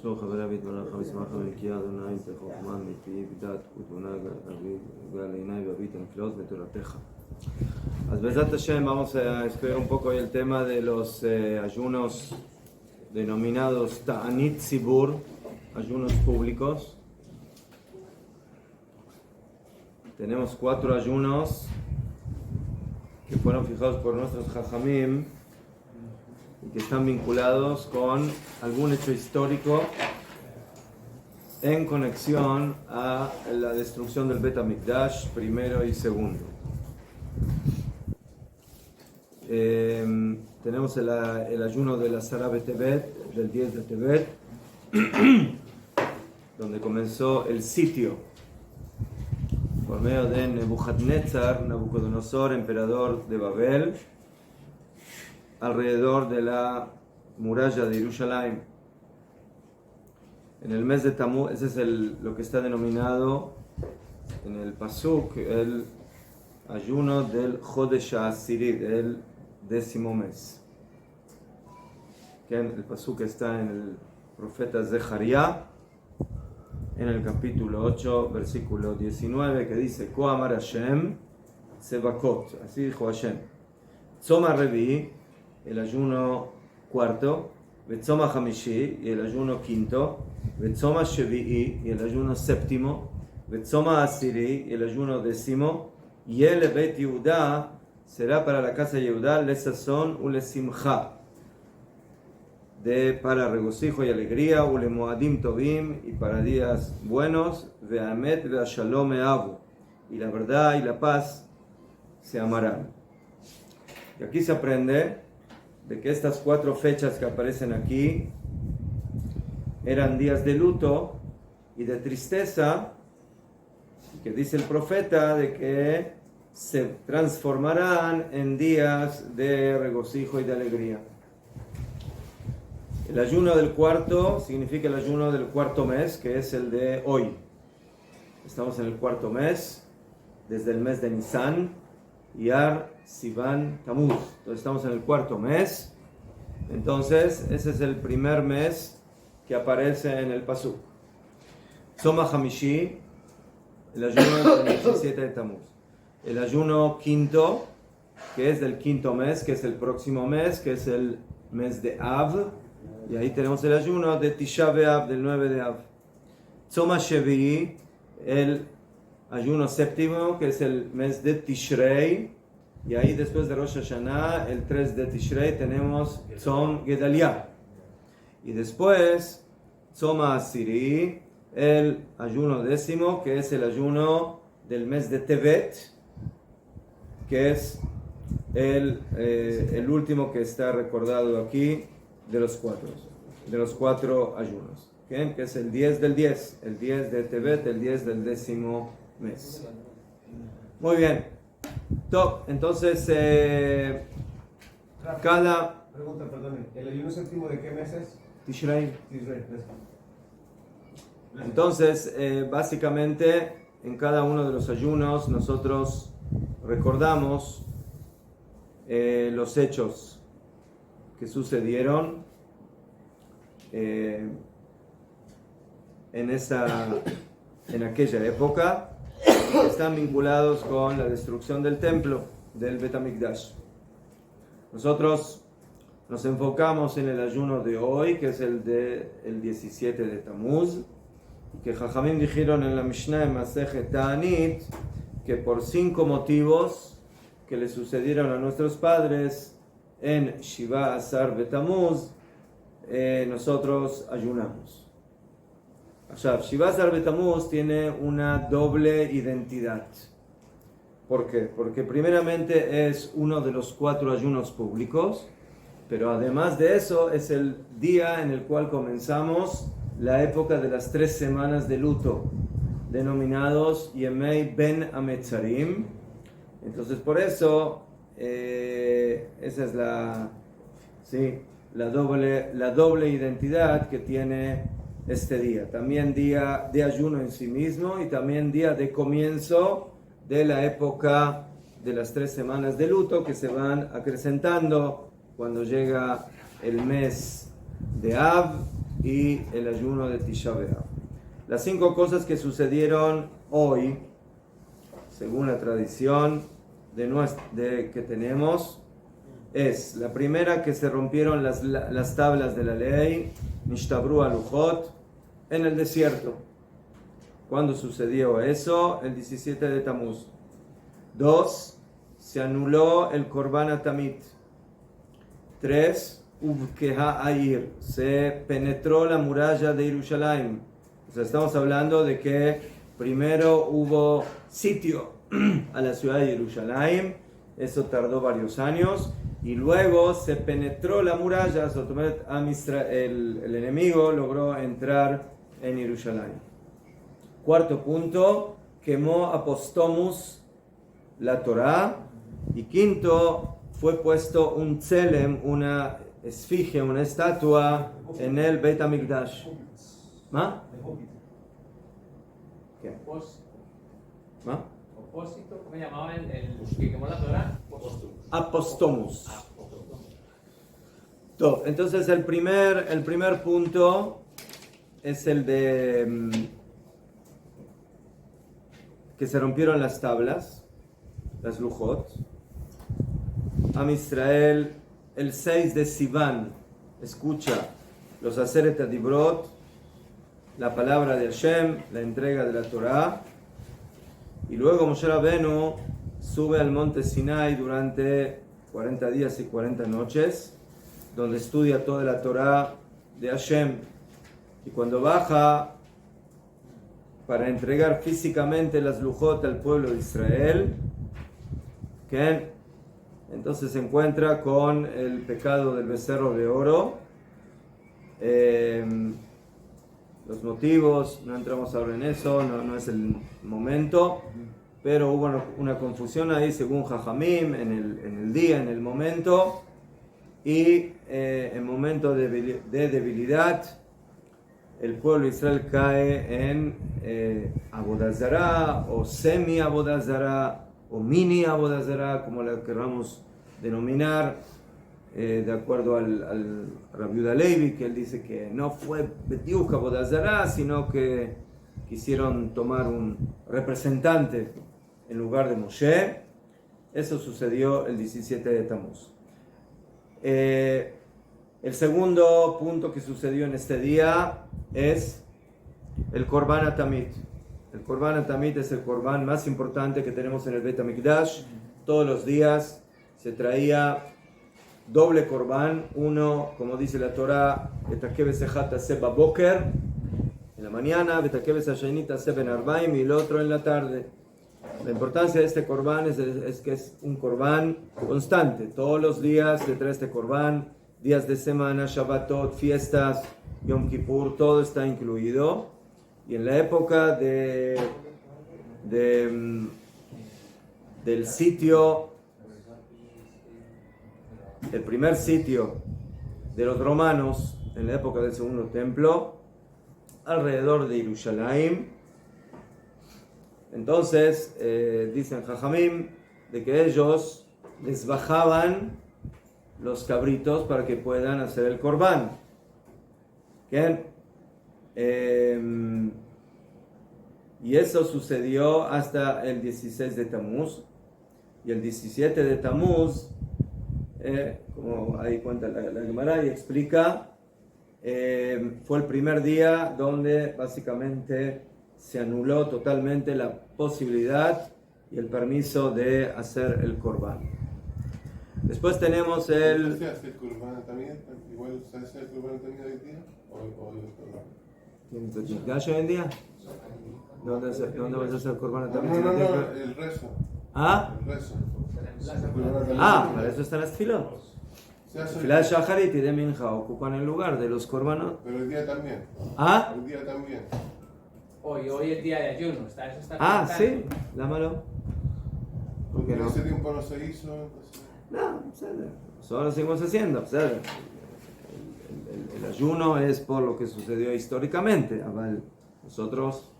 שלום חברי ויתברך המסמך המלכייה אדוני בחוכמה מפי דת ותבונה גל ואבית הנפלאות בתורתך. Pues Bezat Hashem vamos a estudiar un poco el tema de los ayunos denominados Ta'anit Tzibur, ayunos públicos. Tenemos 4 ayunos que fueron fijados por nuestros Jajamim y que están vinculados con algún hecho histórico en conexión a la destrucción del Bet HaMikdash primero y segundo. Tenemos el ayuno de la Asara B'Tevet, del 10 de Tevet, donde comenzó el sitio por medio de Nabucodonosor, emperador de Babel, alrededor de la muralla de Jerusalén. En el mes de Tamuz, ese es lo que está denominado en el Pasuk, el ayuno del Chodesh HaAsiri, del 10º mes. El Pasuk está en el profeta Zecharia, en el capítulo 8, versículo 19, que dice: Ko amar Hashem Sebakot, así dijo Hashem. Tzoma Revi, el ayuno cuarto, Vetzoma Hamishi, y el ayuno quinto, Vetzoma Shevi'i, y el ayuno séptimo, Vetzoma Asiri, y el ayuno décimo, y el Bet Yehuda será para la casa de Yehuda lesazón u lesimcha, para regocijo y alegría, u lemoadim tovim, y para días buenos, ve'amet ve'ashalom eavu, y la verdad y la paz se amarán. Y aquí se aprende de que estas 4 fechas que aparecen aquí eran días de luto y de tristeza, y que dice el profeta de que se transformarán en días de regocijo y de alegría. El ayuno del cuarto significa el ayuno del cuarto mes, que es el de hoy. Estamos en el cuarto mes, desde el mes de Nisan, Iyar, Sivan, Tamuz. Entonces estamos en el cuarto mes. Entonces ese es el primer mes que aparece en el Pasuk. Tzoma Hamishi, el ayuno del 17 de Tamuz. El ayuno quinto, que es del quinto mes, que es el próximo mes, que es el mes de Av. Y ahí tenemos el ayuno de Tisha B'Av, del 9 de Av. Tzoma Shevi'i, el ayuno séptimo, que es el mes de Tishrei. Y ahí después de Rosh Hashanah, el 3 de Tishrei, tenemos Tzom Gedalia. Y después, Tzoma Asiri, el ayuno décimo, que es el ayuno del mes de Tevet, que es el último que está recordado aquí de los 4 ayunos. ¿Okay? Que es el 10 del 10, el 10 de Tevet, el 10 del 10º mes. Muy bien. Entonces, cada... Pregunta, perdón. ¿El ayuno séptimo de qué mes es? Tishrei. Tishrei. Entonces, básicamente, en cada uno de los ayunos nosotros recordamos los hechos que sucedieron en aquella época, que están vinculados con la destrucción del templo, del Bet HaMikdash. Nosotros nos enfocamos en el ayuno de hoy, que es el 17 de Tamuz, que Jajamim dijeron en la Mishnah en Masejet Ta'anit que por 5 motivos que le sucedieron a nuestros padres en Shiva Asar Betamuz, nosotros ayunamos. Shiva Asar Betamuz tiene una doble identidad. ¿Por qué? Porque primeramente es uno de los 4 ayunos públicos, pero además de eso es el día en el cual comenzamos la época de las 3 semanas de luto, denominados Yemei Ben Ametzarim. Entonces por eso esa es la doble identidad que tiene este día. También día de ayuno en sí mismo y también día de comienzo de la época de las 3 semanas de luto, que se van acrecentando cuando llega el mes de Av y el ayuno de Tisha B'Av. Las 5 cosas que sucedieron hoy, según la tradición que tenemos, es la primera, que se rompieron las tablas de la ley, Nishtabru Alujot, en el desierto. ¿Cuándo sucedió eso? El 17 de Tamuz. 2. Se anuló el Korban Atamit. 3. Ubkeha Air. Se penetró la muralla de Jerusalén. O sea, estamos hablando de que primero hubo sitio a la ciudad de Jerusalén. Eso tardó varios años. Y luego se penetró la muralla. El enemigo logró entrar en Jerusalén. 4. punto, quemó Apostomus la Torá. Y 5. fue puesto un tselem, una esfinge, una estatua en el Beit HaMikdash. ¿Ah? ¿Qué? ¿Ah? Opósito, ¿cómo llamaba el que quemó la Torá? Apostomus. Entonces el primer punto es el de que se rompieron las tablas, las lujot. Am Israel, el 6 de Sivan, escucha los Aseret Adibrot, la palabra de Hashem, la entrega de la Torá. Y luego Moshe Rabbeinu sube al monte Sinai durante 40 días y 40 noches, donde estudia toda la Torá de Hashem. Y cuando baja para entregar físicamente las lujot al pueblo de Israel, ¿qué? Entonces se encuentra con el pecado del becerro de oro. Los motivos, no entramos ahora en eso, no es el momento, pero hubo una confusión ahí según Jajamim en el día, en el momento, y en momento de debilidad el pueblo de Israel cae en Avodah Zará o semi Avodah Zará o mini Avodah Zará, como la queramos denominar, de acuerdo al Rabbi Yehuda Levi, que él dice que no fue Bediuk Avodah Zará, sino que quisieron tomar un representante en lugar de Moshe. Eso sucedió el 17 de Tamuz. El segundo punto que sucedió en este día es el Korban Atamit. El Korban Atamit es el Korban más importante que tenemos en el Beit HaMikdash. Todos los días se traía doble Korban. Uno, como dice la Torah, en la mañana, y el otro en la tarde. La importancia de este Korban es que es un Korban constante. Todos los días se trae este Korban. Días de semana, Shabbatot, fiestas, Yom Kippur, todo está incluido. Y en la época del sitio, el primer sitio de los romanos, en la época del segundo templo, alrededor de Jerusalén, entonces dicen Jajamim de que ellos les bajaban los cabritos para que puedan hacer el Korban. Y eso sucedió hasta el 16 de Tamuz. Y el 17 de Tamuz, como ahí cuenta la Gemara y explica, fue el primer día donde básicamente se anuló totalmente la posibilidad y el permiso de hacer el Korban. Después tenemos el... ¿Se hace el Korban también? ¿Igual se hace el Korban también hoy día? ¿Tienes el Mikdash hoy en día? ¿Dónde vas a hacer el Korban también? No, el rezo. ¿Ah? El rezo. Para eso están las tefilot. Tefilá de Shacharit y de Minja ocupan el lugar de los Korbanot. Pero el día también. ¿Ah? El día también. Hoy es día de ayuno, eso está sí, dámalo. Porque en no? ese tiempo no se hizo. Entonces... No, eso lo seguimos haciendo. El ayuno es por lo que sucedió históricamente. Nosotros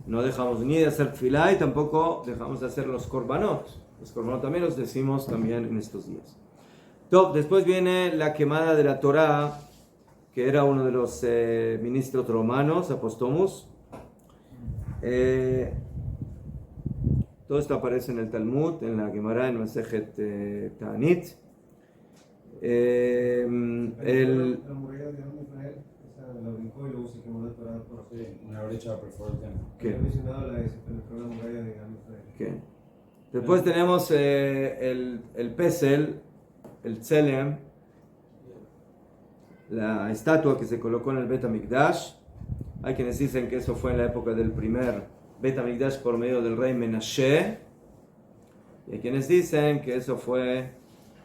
no dejamos ni de hacer tefilá y tampoco dejamos de hacer los korbanot. Los korbanot también los decimos también en estos días. Después viene la quemada de la Torá que era uno de los ministros romanos, Apostomus. Todo esto aparece en el Talmud, en la Gemara, en Masejet Ta'anit. La muralla de Israel, esa la brincó y luego se quemó la Torah por Una brecha perforó el templo. Había mencionado se penetró la muralla de Israel. ¿Qué? Después tenemos el Pesel, el Tselem, la estatua que se colocó en el Bet HaMikdash. Hay quienes dicen que eso fue en la época del primer Bet HaMikdash por medio del rey Menashe. Y hay quienes dicen que eso fue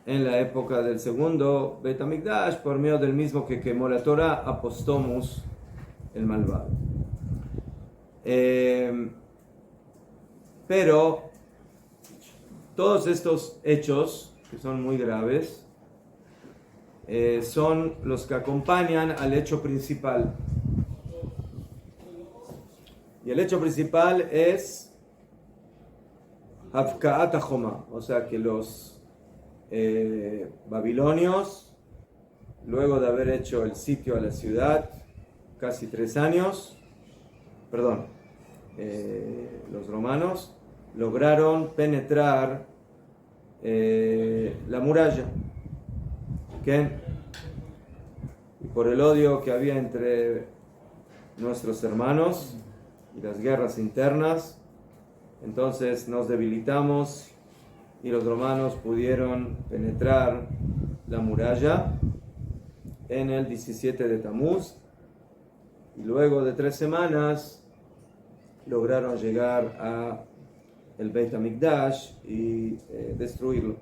en la época del segundo Bet HaMikdash por medio del mismo que quemó la Torah, Apostomus, el malvado. Pero todos estos hechos, que son muy graves, son los que acompañan al hecho principal. Y el hecho principal es Havka'at HaHoma, o sea que los babilonios, luego de haber hecho el sitio a la ciudad, casi 3 años, los romanos lograron penetrar la muralla. ¿Qué? Y por el odio que había entre nuestros hermanos y las guerras internas, entonces nos debilitamos y los romanos pudieron penetrar la muralla en el 17 de Tamuz, y luego de 3 semanas lograron llegar a el Beit HaMikdash y destruirlo.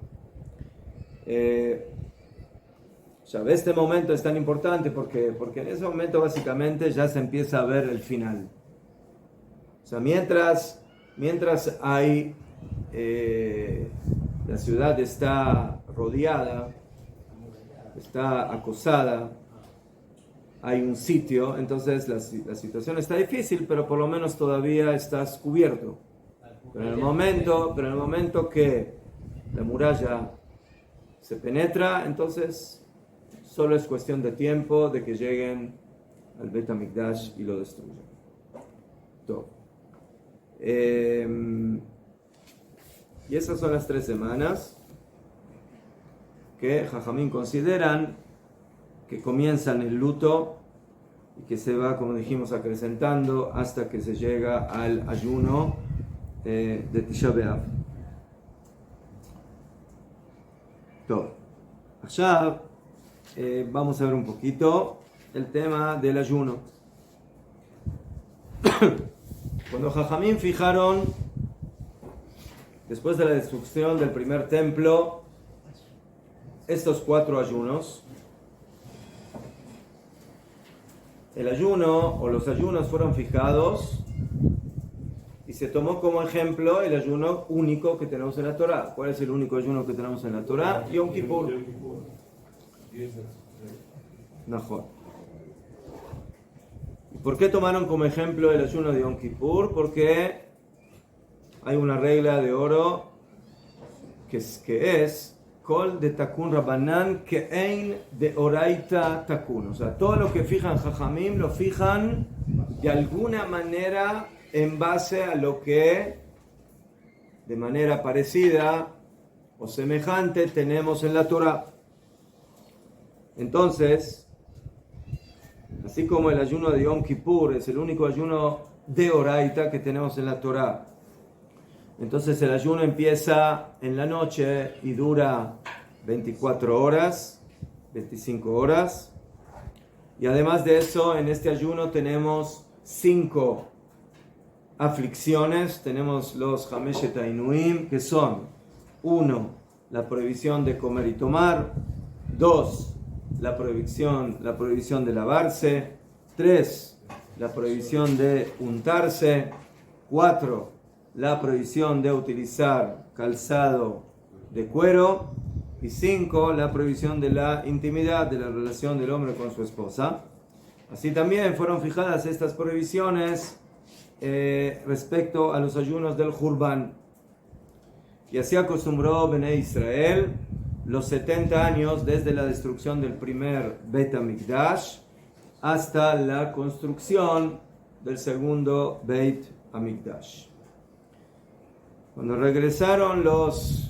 Este momento es tan importante porque en ese momento básicamente ya se empieza a ver el final. O sea, mientras hay la ciudad está rodeada, está acosada, hay un sitio, entonces la situación está difícil, pero por lo menos todavía estás cubierto. Pero en el momento que la muralla se penetra, entonces solo es cuestión de tiempo de que lleguen al Bet HaMikdash y lo destruyan. Todo. Y esas son las 3 semanas que Jajamín consideran que comienzan el luto y que se va, como dijimos, acrecentando hasta que se llega al ayuno de Tisha B'Av. Todo. Allá vamos a ver un poquito el tema del ayuno. Cuando Jajamín fijaron, después de la destrucción del primer templo, estos 4 ayunos, el ayuno o los ayunos fueron fijados y se tomó como ejemplo el ayuno único que tenemos en la Torah. ¿Cuál es el único ayuno que tenemos en la Torah? Yom Kippur. Mejor. ¿Y por qué tomaron como ejemplo el ayuno de Yom Kippur? Porque hay una regla de oro que es Kol de Takun Rabbanan Ke'ein de Oraita Takun. O sea, todo lo que fijan Jajamim lo fijan de alguna manera en base a lo que de manera parecida o semejante tenemos en la Torah. Entonces, así como el ayuno de Yom Kippur es el único ayuno de Oraita que tenemos en la Torah, entonces el ayuno empieza en la noche y dura 24 horas, 25 horas. Y además de eso, en este ayuno tenemos 5 aflicciones. Tenemos los Hameshet Ainuim, que son 1, la prohibición de comer y tomar; 2, la prohibición de lavarse; 3, la prohibición de untarse; 4, la prohibición de utilizar calzado de cuero; y 5, la prohibición de la intimidad, de la relación del hombre con su esposa. Así también fueron fijadas estas prohibiciones respecto a los ayunos del Jurban. Y así acostumbró Bnei Israel los 70 años desde la destrucción del primer Bet HaMikdash hasta la construcción del segundo Beit Hamikdash. Cuando regresaron los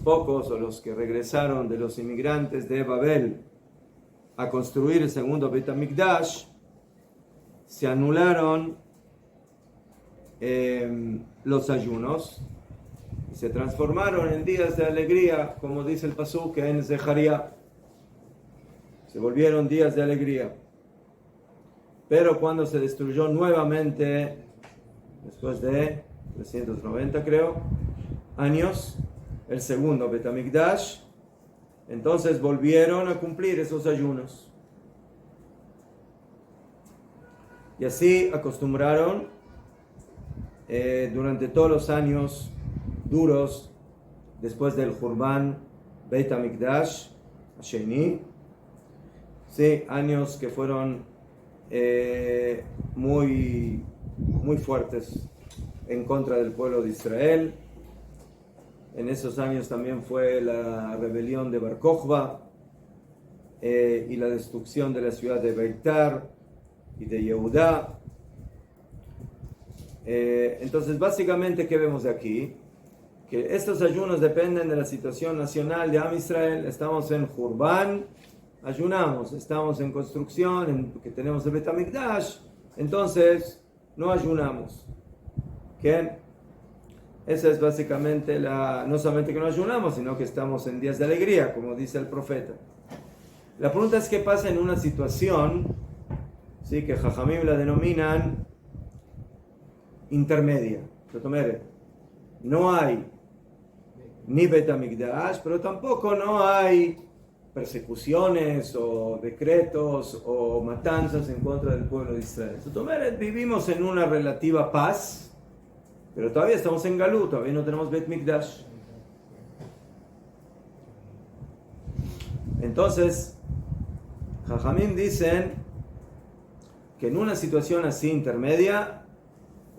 pocos o los que regresaron de los inmigrantes de Babel a construir el segundo Beit Hamikdash, se anularon los ayunos y se transformaron en días de alegría, como dice el pasuk en Zecharia. Se volvieron días de alegría. Pero cuando se destruyó nuevamente, después de 390 creo, años, el segundo Beit Hamikdash, entonces volvieron a cumplir esos ayunos. Y así acostumbraron durante todos los años duros después del Hurban Beit Hamikdash Asheni. Sí, años que fueron muy fuertes en contra del pueblo de Israel. En esos años también fue la rebelión de Bar Kokhba y la destrucción de la ciudad de Beitar y de Yehudá. Entonces, básicamente, ¿qué vemos de aquí? Que estos ayunos dependen de la situación nacional de Am Israel. Estamos en Hurban, ayunamos. Estamos en construcción, que tenemos el Beit Hamikdash, entonces no ayunamos. ¿Qué? Esa es básicamente no solamente que no ayunamos, sino que estamos en días de alegría, como dice el profeta. La pregunta es qué pasa en una situación, ¿sí?, que Jajamim la denominan intermedia. No hay ni Beit Hamikdash, pero tampoco no hay persecuciones o decretos o matanzas en contra del pueblo de Israel. Vivimos en una relativa paz, pero todavía estamos en Galut, todavía no tenemos Beit Mikdash. Entonces, Jajamim dicen que en una situación así intermedia,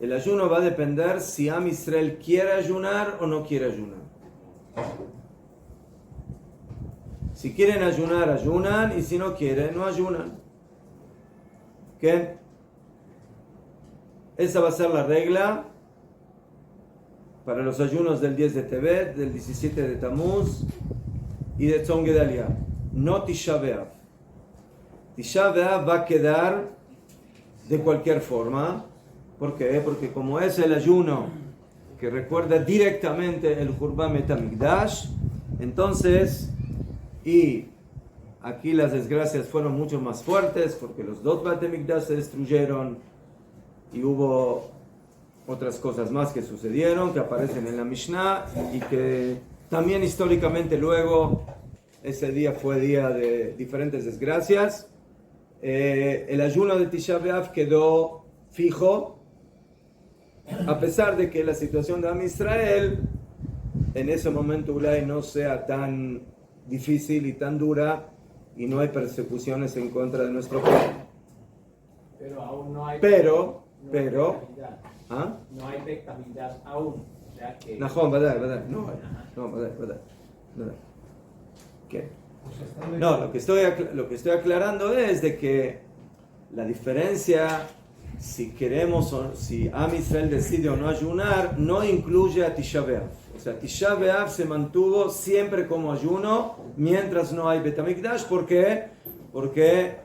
el ayuno va a depender si Am Israel quiere ayunar o no quiere ayunar. Si quieren ayunar, ayunan, y si no quieren, no ayunan. ¿Qué? Esa va a ser la regla para los ayunos del 10 de Tevet, del 17 de Tamuz y de Tzom Gedalia. No Tisha B'Av. Tisha B'Av va a quedar de cualquier forma. ¿Por qué? Porque como es el ayuno que recuerda directamente el Hurban Beit Hamikdash, entonces, y aquí las desgracias fueron mucho más fuertes porque los dos Beit Hamikdash se destruyeron y hubo otras cosas más que sucedieron, que aparecen en la Mishnah y que también históricamente luego ese día fue día de diferentes desgracias. El ayuno de Tisha B'Av quedó fijo, a pesar de que la situación de Am Israel en ese momento Ulay no sea tan difícil y tan dura y no hay persecuciones en contra de nuestro pueblo. Pero aún no hay. ¿Ah? No hay Beit Hamikdash aún. O sea que. ¿Verdad? ¿Qué? No, lo que estoy aclarando es de que la diferencia, si queremos, si Am Israel decide o no ayunar, no incluye a Tisha B'Av. O sea, Tisha B'Av se mantuvo siempre como ayuno mientras no hay Beit Hamikdash. ¿Por qué? Porque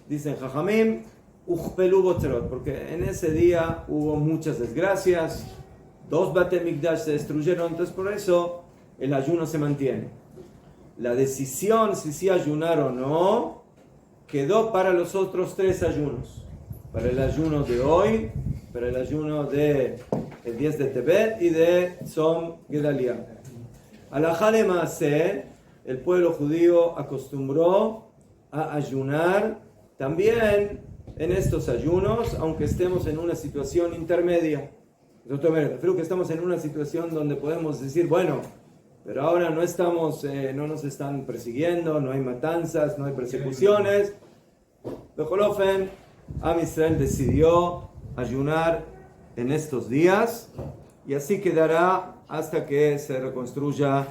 dicen Jajamim, Uchpelu Botzerot, porque en ese día hubo muchas desgracias, dos Beit Hamikdash se destruyeron, entonces por eso el ayuno se mantiene. La decisión si sí ayunar o no quedó para los otros tres ayunos. Para el ayuno de hoy, para el ayuno de el 10 de Tebet y de Tzom Gedalia. Alajá de Maaseh, el pueblo judío acostumbró a ayunar también en estos ayunos, aunque estemos en una situación intermedia. Creo que estamos en una situación donde podemos decir, bueno, pero ahora no nos están persiguiendo, no hay matanzas, no hay persecuciones. Bejolofen, Am Israel decidió ayunar en estos días y así quedará hasta que se reconstruya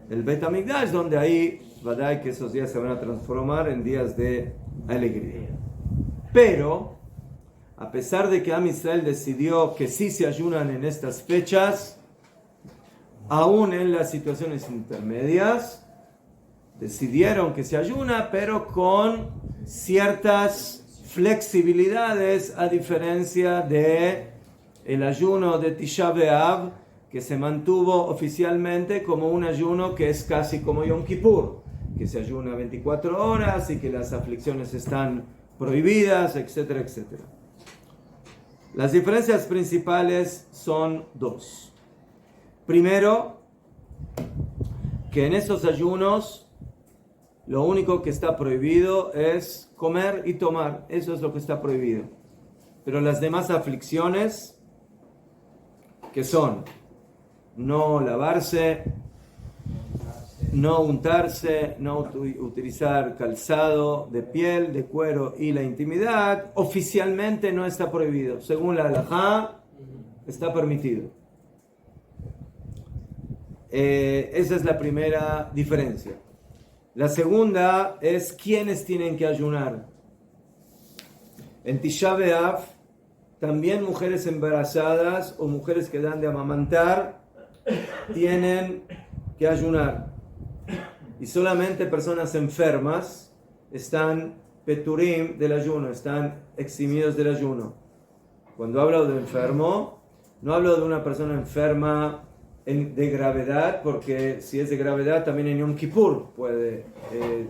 el Beit Hamikdash, donde ahí, vadai, que esos días se van a transformar en días de alegría. Pero, a pesar de que Am Israel decidió que sí se ayunan en estas fechas, aún en las situaciones intermedias, decidieron que se ayuna, pero con ciertas flexibilidades, a diferencia de el ayuno de Tisha B'Av, que se mantuvo oficialmente como un ayuno que es casi como Yom Kippur, que se ayuna 24 horas y que las aflicciones están prohibidas, etcétera, etcétera. Las diferencias principales son dos. Primero, que en estos ayunos lo único que está prohibido es comer y tomar. Eso es lo que está prohibido. Pero las demás aflicciones, que son no lavarse, no untarse, no utilizar calzado de piel, de cuero y la intimidad, oficialmente no está prohibido. Según la halajá, está permitido. Esa es la primera diferencia. La segunda es quiénes tienen que ayunar. En Tisha B'Av, también mujeres embarazadas o mujeres que dan de amamantar tienen que ayunar. Y solamente personas enfermas están peturim del ayuno, están eximidos del ayuno. Cuando hablo de enfermo, no hablo de una persona enferma de gravedad, porque si es de gravedad también en Yom Kippur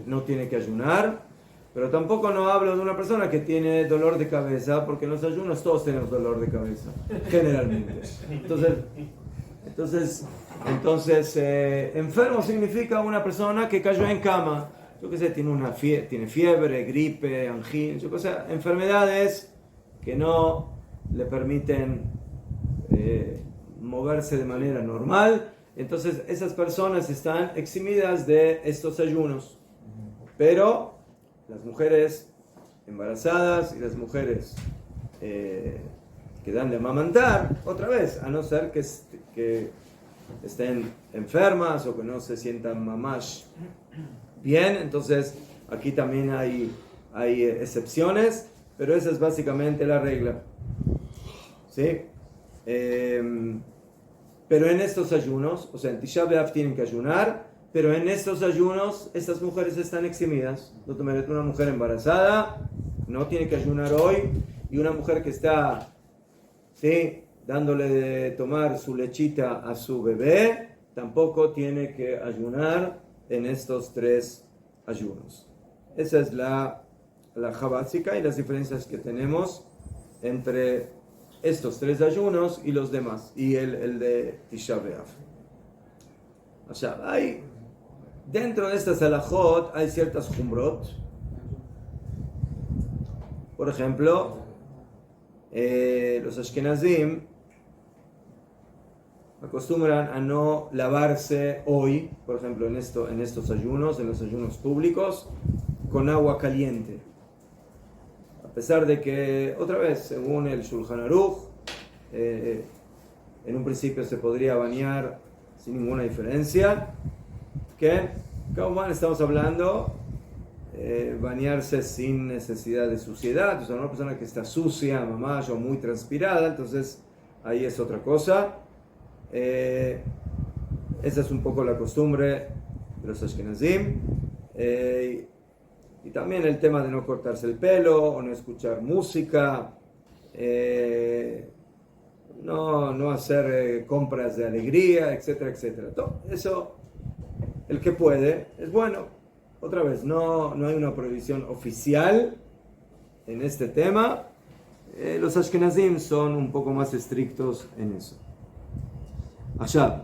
no tiene que ayunar, pero tampoco no hablo de una persona que tiene dolor de cabeza, porque en los ayunos todos tenemos dolor de cabeza, generalmente. Entonces enfermo significa una persona que cayó en cama, yo qué sé, tiene fiebre, gripe, angina, yo qué sé, enfermedades que no le permiten moverse de manera normal. Entonces esas personas están eximidas de estos ayunos. Pero las mujeres embarazadas y las mujeres que dan de amamantar, otra vez, a no ser que estén enfermas o que no se sientan mamash bien, entonces aquí también hay excepciones, pero esa es básicamente la regla. ¿Sí? Pero en estos ayunos, o sea, en Tisha B'Av tienen que ayunar, pero en estos ayunos estas mujeres están eximidas. Una mujer embarazada no tiene que ayunar hoy, y una mujer que está, ¿sí?, dándole de tomar su lechita a su bebé tampoco tiene que ayunar en estos 3 ayunos. Esa es la básica y las diferencias que tenemos entre estos 3 ayunos y los demás, y el de Tisha B'Av. O sea, dentro de estas halajot hay ciertas jumbrot. Por ejemplo, los ashkenazim acostumbran a no lavarse hoy, por ejemplo, en estos ayunos, en los ayunos públicos, con agua caliente. A pesar de que, otra vez, según el Shulchan Aruch, en un principio se podría bañar sin ninguna diferencia, que, como estamos hablando, bañarse sin necesidad de suciedad, o sea, una persona que está sucia, mamá, o muy transpirada, entonces ahí es otra cosa. Esa es un poco la costumbre de los ashkenazim. Y también el tema de no cortarse el pelo o no escuchar música, no hacer compras de alegría, etcétera, etcétera. Todo eso, el que puede, es bueno. Otra vez, no hay una prohibición oficial en este tema. Los ashkenazim son un poco más estrictos en eso. Allá,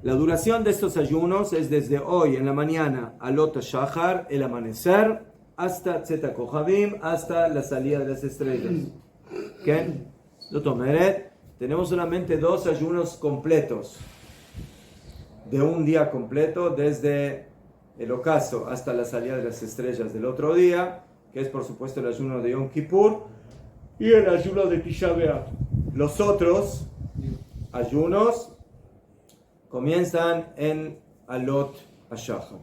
la duración de estos ayunos es desde hoy en la mañana, alot shachar, el amanecer, hasta tzeta kohavim, hasta la salida de las estrellas. ¿Qué? Tenemos solamente 2 ayunos completos, de un día completo, desde el ocaso hasta la salida de las estrellas del otro día, que es por supuesto el ayuno de Yom Kippur y el ayuno de Tisha B'Av. Los otros ayunos comienzan en Alot HaShachar.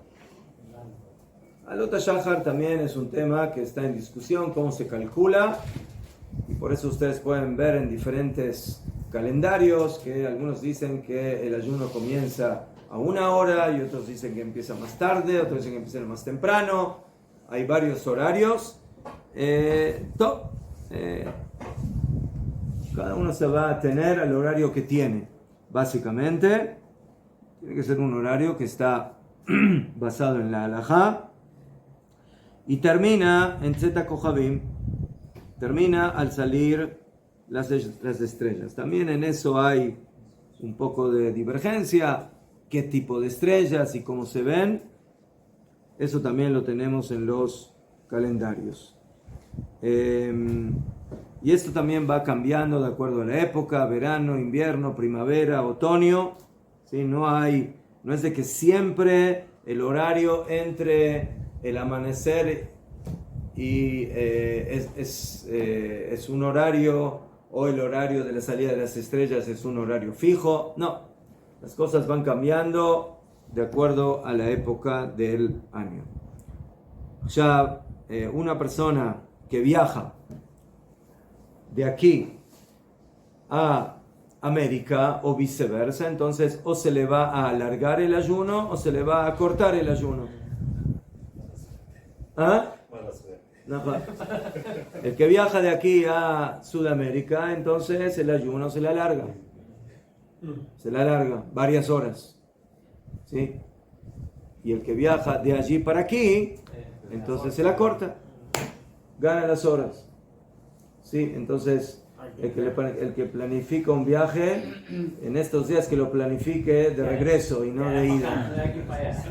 Alot Shahar también es un tema que está en discusión, cómo se calcula, y por eso ustedes pueden ver en diferentes calendarios que algunos dicen que el ayuno comienza a 1 hora y otros dicen que empieza más tarde, otros dicen que empieza más temprano. Hay varios horarios. Cada uno se va a tener al horario que tiene. Básicamente, tiene que ser un horario que está basado en la halajá y termina en Zeta Kohabim, termina al salir las estrellas. También en eso hay un poco de divergencia, qué tipo de estrellas y cómo se ven. Eso también lo tenemos en los calendarios. Y esto también va cambiando de acuerdo a la época, verano, invierno, primavera, otoño. ¿Sí? No es de que siempre el horario entre el amanecer y es un horario, o el horario de la salida de las estrellas es un horario fijo. No, las cosas van cambiando de acuerdo a la época del año. Ya una persona que viaja de aquí a América o viceversa, entonces o se le va a alargar el ayuno o se le va a cortar el ayuno. ¿Ah? No, el que viaja de aquí a Sudamérica, entonces el ayuno se le alarga. Se le alarga varias horas. ¿Sí? Y el que viaja de allí para aquí, entonces se la corta. Gana las horas. ¿Sí? Entonces, el que planifica un viaje, en estos días que lo planifique de regreso y no de ida. De aquí para allá.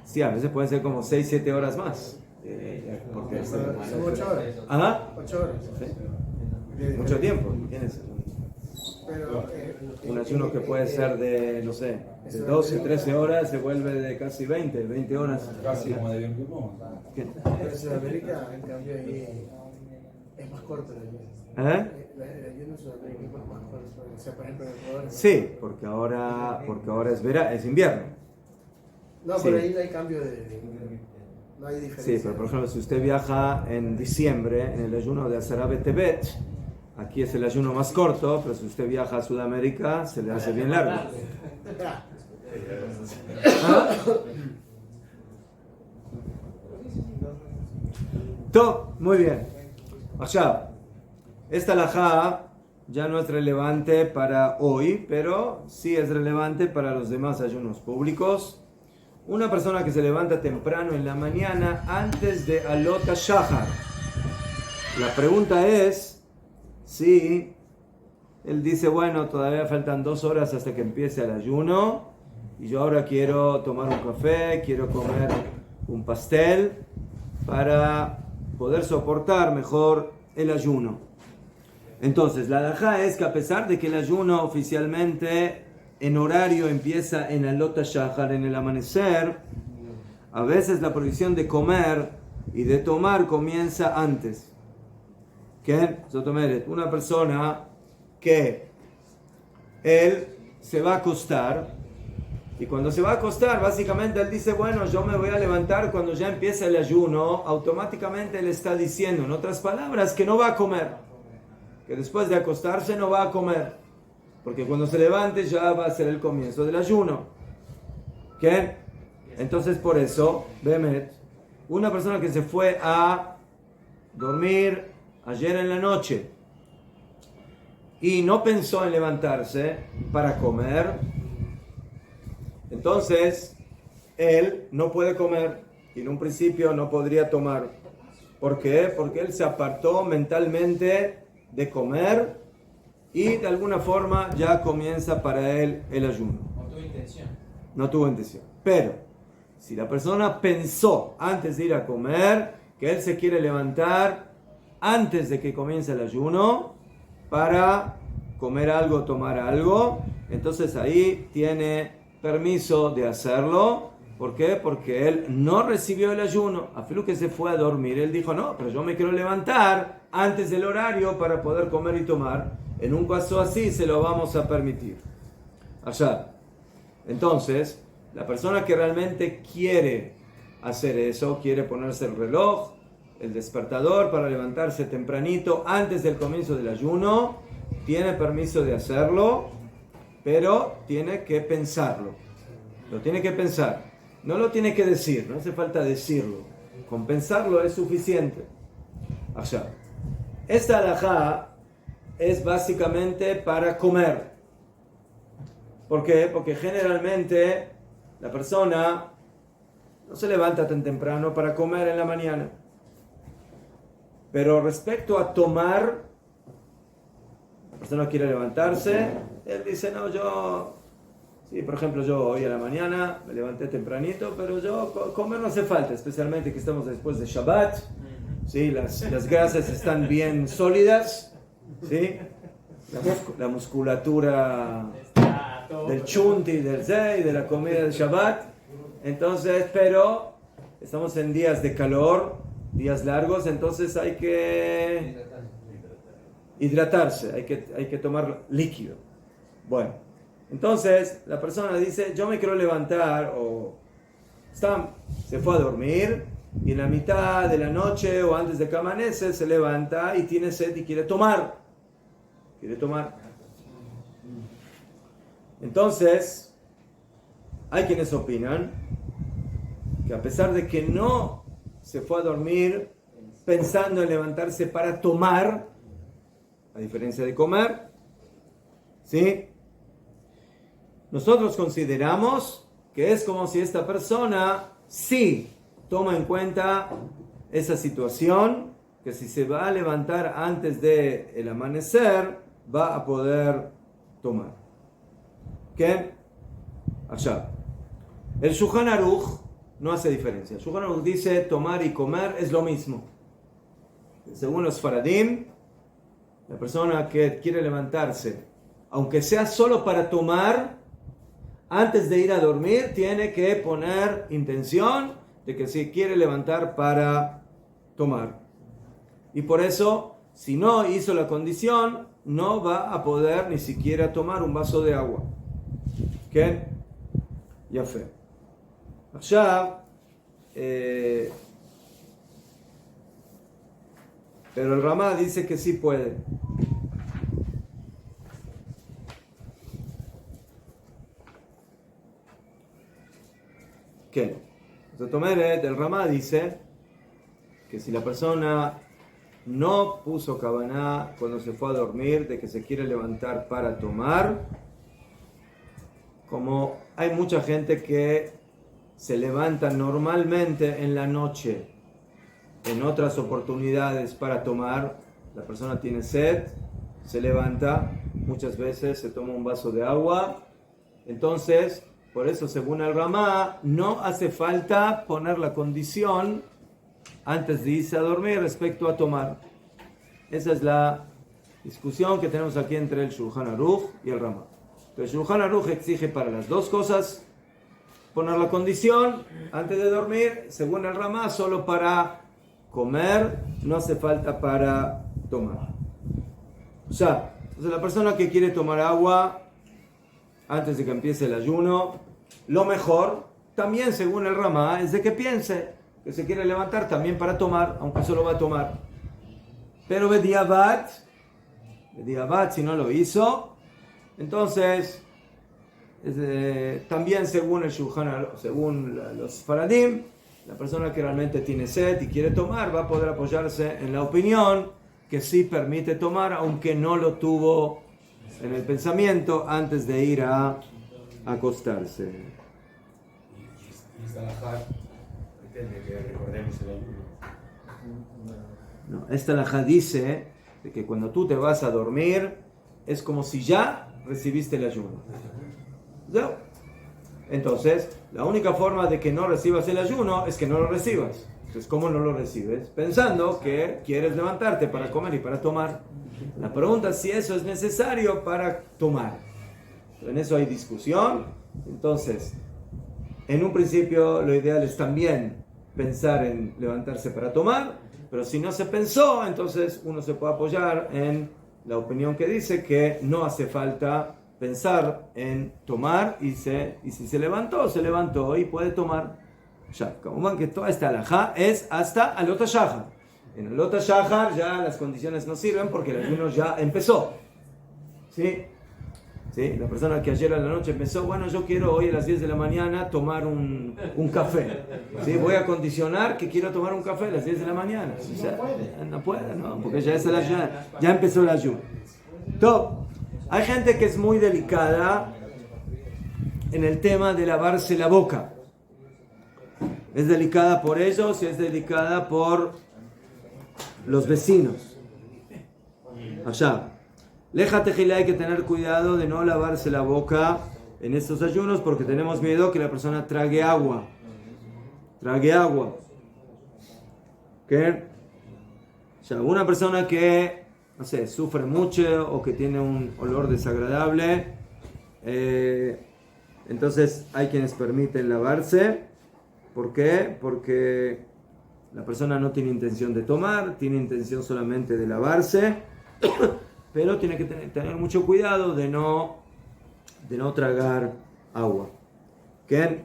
Sí, a veces pueden ser como 6-7 horas más. Porque Son 8 horas. Ajá. 8 horas. Sí. Mucho tiempo. Tienes Pero, un ayuno que puede ser de, no sé, de 12, 13 horas, se vuelve de casi 20 horas. Casi como de bien Plumón. ¿Qué? en Sudamérica, en cambio, ahí es más corto el ayuno. El ayuno en Sudamérica es más corto. O sea, por ejemplo, en Ecuador. Sí, porque ahora es invierno. No, Sí. por ahí no hay cambio de. No hay diferencia. Sí, pero por ejemplo, si usted viaja en diciembre, en el ayuno de Asara B'Tevet, aquí es el ayuno más corto, pero si usted viaja a Sudamérica, se le hace bien largo. ¿Ah? Todo, muy bien. Allá, esta halajá ya no es relevante para hoy, pero sí es relevante para los demás ayunos públicos. Una persona que se levanta temprano en la mañana antes de Alot Shahar. La pregunta es si él dice, bueno, todavía faltan 2 horas hasta que empiece el ayuno y yo ahora quiero tomar un café, quiero comer un pastel para poder soportar mejor el ayuno. Entonces, la halajá es que a pesar de que el ayuno oficialmente en horario empieza en Alot Shahar, en el amanecer, a veces la prohibición de comer y de tomar comienza antes. ¿Qué? Una persona que él se va a acostar y cuando se va a acostar, básicamente él dice, bueno, yo me voy a levantar cuando ya empieza el ayuno, automáticamente él está diciendo, en otras palabras, que no va a comer, que después de acostarse no va a comer. Porque cuando se levante ya va a ser el comienzo del ayuno. ¿Qué? Entonces por eso, Bemet, una persona que se fue a dormir ayer en la noche y no pensó en levantarse para comer, entonces él no puede comer y en un principio no podría tomar. ¿Por qué? Porque él se apartó mentalmente de comer y de alguna forma ya comienza para él el ayuno. No tuvo intención. No tuvo intención. Pero si la persona pensó antes de ir a comer que él se quiere levantar antes de que comience el ayuno para comer algo, tomar algo, entonces ahí tiene permiso de hacerlo. ¿Por qué? Porque él no recibió el ayuno. A Filu que se fue a dormir, él dijo, no, pero yo me quiero levantar antes del horario para poder comer y tomar. En un caso así se lo vamos a permitir. Allá. Entonces, la persona que realmente quiere hacer eso, quiere ponerse el reloj, el despertador para levantarse tempranito antes del comienzo del ayuno, tiene permiso de hacerlo, pero tiene que pensarlo. Lo tiene que pensar. No lo tiene que decir, no hace falta decirlo. Con pensarlo es suficiente. Allá. Esta halajá es básicamente para comer. ¿Por qué? Porque generalmente la persona no se levanta tan temprano para comer en la mañana. Pero respecto a tomar, la persona quiere levantarse, él dice, no, sí, por ejemplo, yo hoy a la mañana me levanté tempranito, pero comer no hace falta, especialmente que estamos después de Shabbat, ¿sí? Las grasas están bien sólidas, ¿sí? La musculatura del chunti, del zei, de la comida del Shabbat. Entonces, pero estamos en días de calor, días largos, entonces hay que hidratarse, hay que tomar líquido. Bueno, entonces la persona dice, yo me quiero levantar, o se fue a dormir, y en la mitad de la noche o antes de que amanece se levanta y tiene sed y quiere tomar. Entonces, hay quienes opinan que a pesar de que no se fue a dormir pensando en levantarse para tomar, a diferencia de comer, ¿sí? Nosotros consideramos que es como si esta persona sí toma en cuenta esa situación, que si se va a levantar antes del amanecer, va a poder tomar. ¿Qué? Allá. El Shulchan Aruch no hace diferencia. El Shulchan Aruch dice tomar y comer es lo mismo. Según los Faradim, la persona que quiere levantarse, aunque sea solo para tomar, antes de ir a dormir, tiene que poner intención de que se quiere levantar para tomar. Y por eso, si no hizo la condición, no va a poder ni siquiera tomar un vaso de agua. ¿Qué? Ya fe. Allá, pero el Ramá dice que sí puede. ¿Qué? El Ramá dice que si la persona no puso kavaná cuando se fue a dormir de que se quiere levantar para tomar, como hay mucha gente que se levanta normalmente en la noche, en otras oportunidades para tomar, la persona tiene sed, se levanta, muchas veces se toma un vaso de agua, entonces, por eso según el Ramá, no hace falta poner la condición antes de irse a dormir respecto a tomar. Esa es la discusión que tenemos aquí entre el Shulchan Aruch y el Ramá. El Shulchan Aruch exige para las dos cosas poner la condición antes de dormir, según el Ramá, solo para comer, no hace falta para tomar. O sea, entonces la persona que quiere tomar agua antes de que empiece el ayuno, lo mejor, también según el Ramá, es de que piense que se quiere levantar también para tomar, aunque solo va a tomar. Pero bediabat, si no lo hizo, entonces también según el Shulchan Aruch, según los Faradim, la persona que realmente tiene sed y quiere tomar va a poder apoyarse en la opinión que sí permite tomar, aunque no lo tuvo en el pensamiento antes de ir a acostarse. Y esta halajá pretende que recordemos el ayuno. No, esta halajá dice de que cuando tú te vas a dormir es como si ya recibiste el ayuno. ¿No? Entonces, la única forma de que no recibas el ayuno es que no lo recibas. Entonces, ¿cómo no lo recibes? Pensando que quieres levantarte para comer y para tomar. La pregunta es si eso es necesario para tomar. En eso hay discusión. Entonces, en un principio lo ideal es también pensar en levantarse para tomar, pero si no se pensó, entonces uno se puede apoyar en la opinión que dice que no hace falta pensar en tomar y si se levantó y puede tomar. Ya, como ven que toda esta alajá es hasta Alot HaShahar. En Alot HaShahar ya las condiciones no sirven porque el ayuno ya empezó. ¿Sí? ¿Sí? La persona que ayer a la noche pensó, bueno, yo quiero hoy a las 10 de la mañana tomar un café. ¿Sí? Voy a condicionar que quiero tomar un café a las 10 de la mañana. O sea, no puede, ¿no? Porque ya empezó el ayuno. Top. Hay gente que es muy delicada en el tema de lavarse la boca. Es delicada por ellos y es delicada por los vecinos. Allá. Leja Tejilá, hay que tener cuidado de no lavarse la boca en estos ayunos porque tenemos miedo que la persona trague agua. ¿Qué? Ya, una persona que, no sé, sufre mucho o que tiene un olor desagradable, entonces hay quienes permiten lavarse. ¿Por qué? Porque la persona no tiene intención de tomar, tiene intención solamente de lavarse. Pero tiene que tener mucho cuidado de no tragar agua. ¿Qué?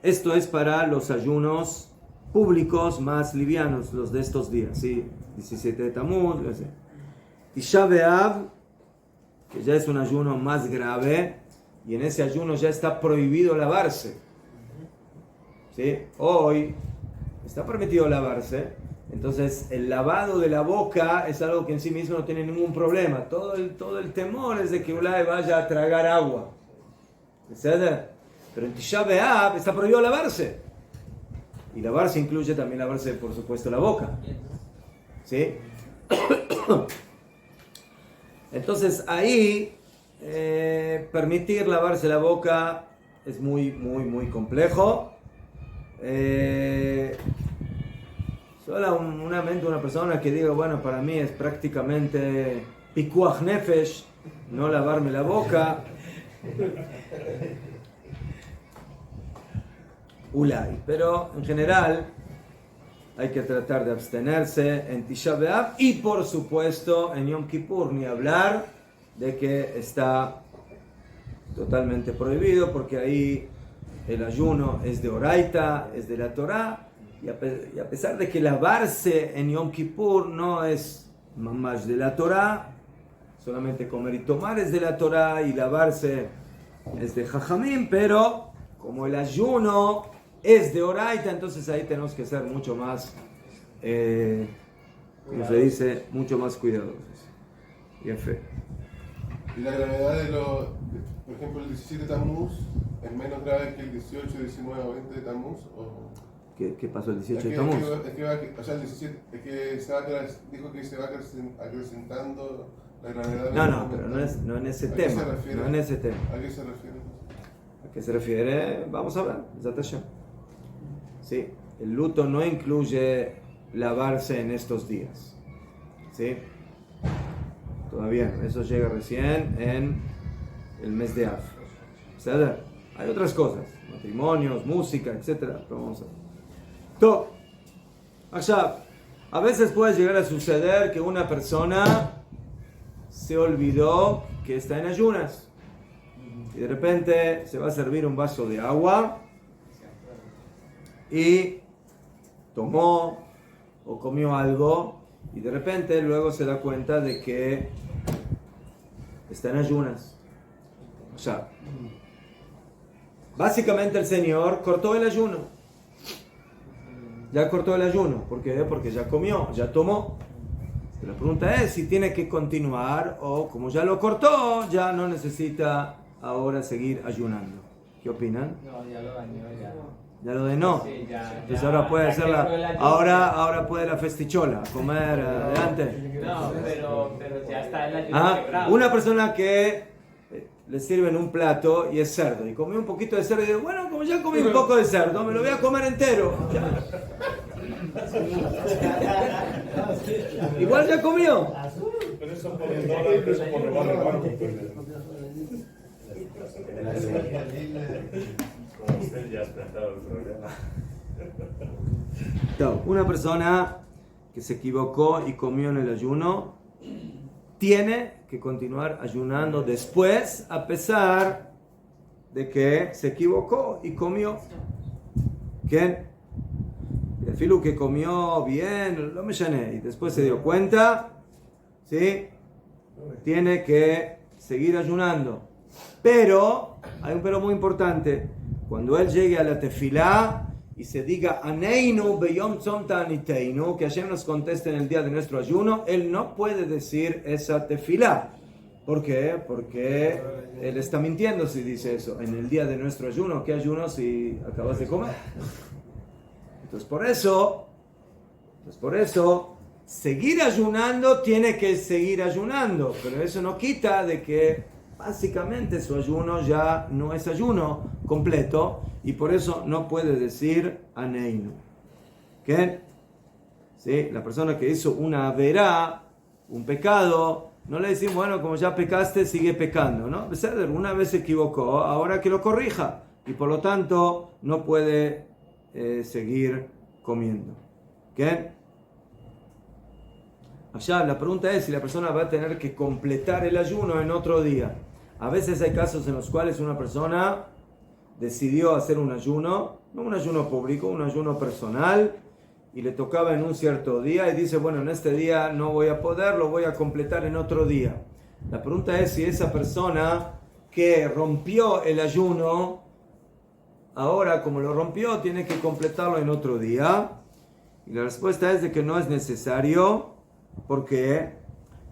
Esto es para los ayunos públicos más livianos, los de estos días, ¿sí? 17 de Tamuz, Tisha B'Av, que ya es un ayuno más grave, y en ese ayuno ya está prohibido lavarse. ¿Sí? Hoy está permitido lavarse. Entonces, el lavado de la boca es algo que en sí mismo no tiene ningún problema. Todo el temor es de que Ulay vaya a tragar agua. ¿Entiendes? Pero en Tisha B'Av está prohibido lavarse. Y lavarse incluye también lavarse, por supuesto, la boca. ¿Sí? Entonces, ahí, permitir lavarse la boca es muy, muy, muy complejo. Solamente una persona que diga, bueno, para mí es prácticamente pikuach nefesh, no lavarme la boca. Ulay. Pero en general hay que tratar de abstenerse en Tisha B'Av y por supuesto en Yom Kippur, ni hablar de que está totalmente prohibido porque ahí el ayuno es de Oraita, es de la Torá. Y a pesar de que lavarse en Yom Kippur no es mamash de la Torá, solamente comer y tomar es de la Torá y lavarse es de Jajamim, pero como el ayuno es de Oraita, entonces ahí tenemos que ser mucho más, como se dice, mucho más cuidadosos. Y en fe. Y la gravedad por ejemplo, el 17 de Tamuz es menos grave que el 18, 19 o 20 de Tamuz, ¿o? ¿Qué pasó el 18 de Tamuz? O sea, el 17, es que dijo que se va acrecentando la gravedad. No, pero no en ese tema. No en ese tema. ¿A qué se refiere? ¿A qué se refiere? Vamos a ver. Sí, el luto no incluye lavarse en estos días. ¿Sí? Todavía no. Eso llega recién en el mes de Av. ¿Sí? Hay otras cosas. Matrimonios, música, etc. Pero vamos a ver. A veces puede llegar a suceder que una persona se olvidó que está en ayunas y de repente se va a servir un vaso de agua y tomó o comió algo y de repente luego se da cuenta de que está en ayunas. Básicamente el Señor cortó el ayuno. Ya cortó el ayuno. ¿Por qué? Porque ya comió, ya tomó. Pero la pregunta es si tiene que continuar o como ya lo cortó, ya no necesita ahora seguir ayunando. ¿Qué opinan? No, ya lo dañó, ya. ¿Ya lo dañó? Sí, ya. Entonces ahora puede hacer ahora puede la festichola, comer adelante. No, pero ya está el ayuno quebrado. Una persona que le sirven un plato y es cerdo y comió un poquito de cerdo y dice, bueno, como ya comí un poco de cerdo, me lo voy a comer entero. Igual ya comió. Pero eso por el dólar, eso por robar el banco. Como usted ya has planteado el problema. No, una persona que se equivocó y comió en el ayuno tiene que continuar ayunando después, a pesar de que se equivocó y comió. ¿Qué? El filu que comió bien, lo me llené, y después se dio cuenta, ¿sí? Tiene que seguir ayunando. Pero, hay un pero muy importante, cuando él llegue a la tefilá y se diga Aneinu beyom tzom ta'aniteinu, que Hashem nos conteste en el día de nuestro ayuno, él no puede decir esa tefilá. ¿Por qué? Porque él está mintiendo si dice eso. En el día de nuestro ayuno, ¿qué ayuno si acabas de comer? Entonces por eso, seguir ayunando tiene que seguir ayunando, pero eso no quita de que básicamente su ayuno ya no es ayuno completo y por eso no puede decir Aneinu. ¿Qué? ¿Sí? La persona que hizo una averá, un pecado, no le decimos, bueno, como ya pecaste, sigue pecando, ¿no? Una vez se equivocó, ahora que lo corrija y por lo tanto no puede seguir comiendo. ¿Qué? Allá la pregunta es si la persona va a tener que completar el ayuno en otro día. A veces hay casos en los cuales una persona decidió hacer un ayuno, no un ayuno público, un ayuno personal, y le tocaba en un cierto día y dice, bueno, en este día no voy a poder, lo voy a completar en otro día. La pregunta es si esa persona que rompió el ayuno, ahora como lo rompió, tiene que completarlo en otro día. Y la respuesta es de que no es necesario. ¿Por qué?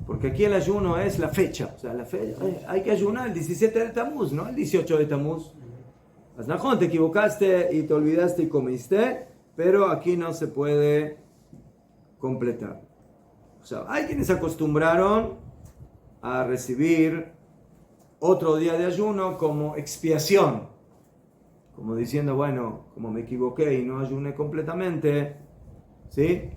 Porque aquí el ayuno es la fecha. O sea, hay que ayunar el 17 de Tamuz, no el 18 de Tamuz. Aznajón, te equivocaste y te olvidaste y comiste, pero aquí no se puede completar. O sea, hay quienes se acostumbraron a recibir otro día de ayuno como expiación. Como diciendo, bueno, como me equivoqué y no ayuné completamente, ¿sí?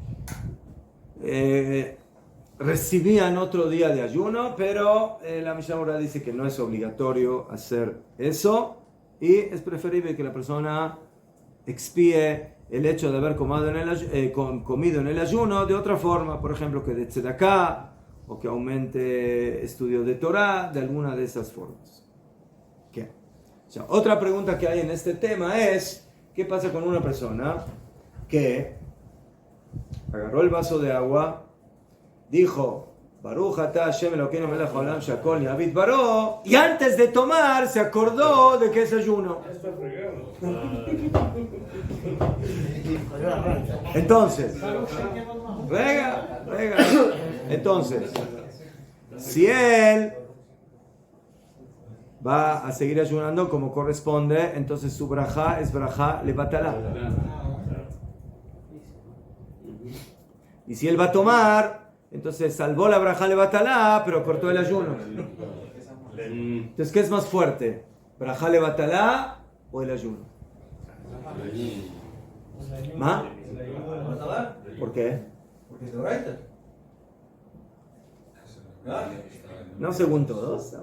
Recibían otro día de ayuno, pero la Mishnah Berurah dice que no es obligatorio hacer eso y es preferible que la persona expíe el hecho de haber comido en el ayuno de otra forma, por ejemplo, que de tzedakah o que aumente estudio de Torah, de alguna de esas formas. ¿Qué? O sea, otra pregunta que hay en este tema es, ¿qué pasa con una persona que agarró el vaso de agua, dijo, Baruch atah Hashem Elokeinu melech haolam shakol ya'abid baro, y antes de tomar se acordó de que es ayuno? Entonces, entonces, si él va a seguir ayunando como corresponde, entonces su brajá es brajá levatalá. Y si él va a tomar, entonces salvó la brajá levatalá, pero cortó el ayuno. Entonces, ¿qué es más fuerte? ¿Brajá levatalá o el ayuno? ¿Ma? ¿Por qué? Porque es de oraita. No según todos.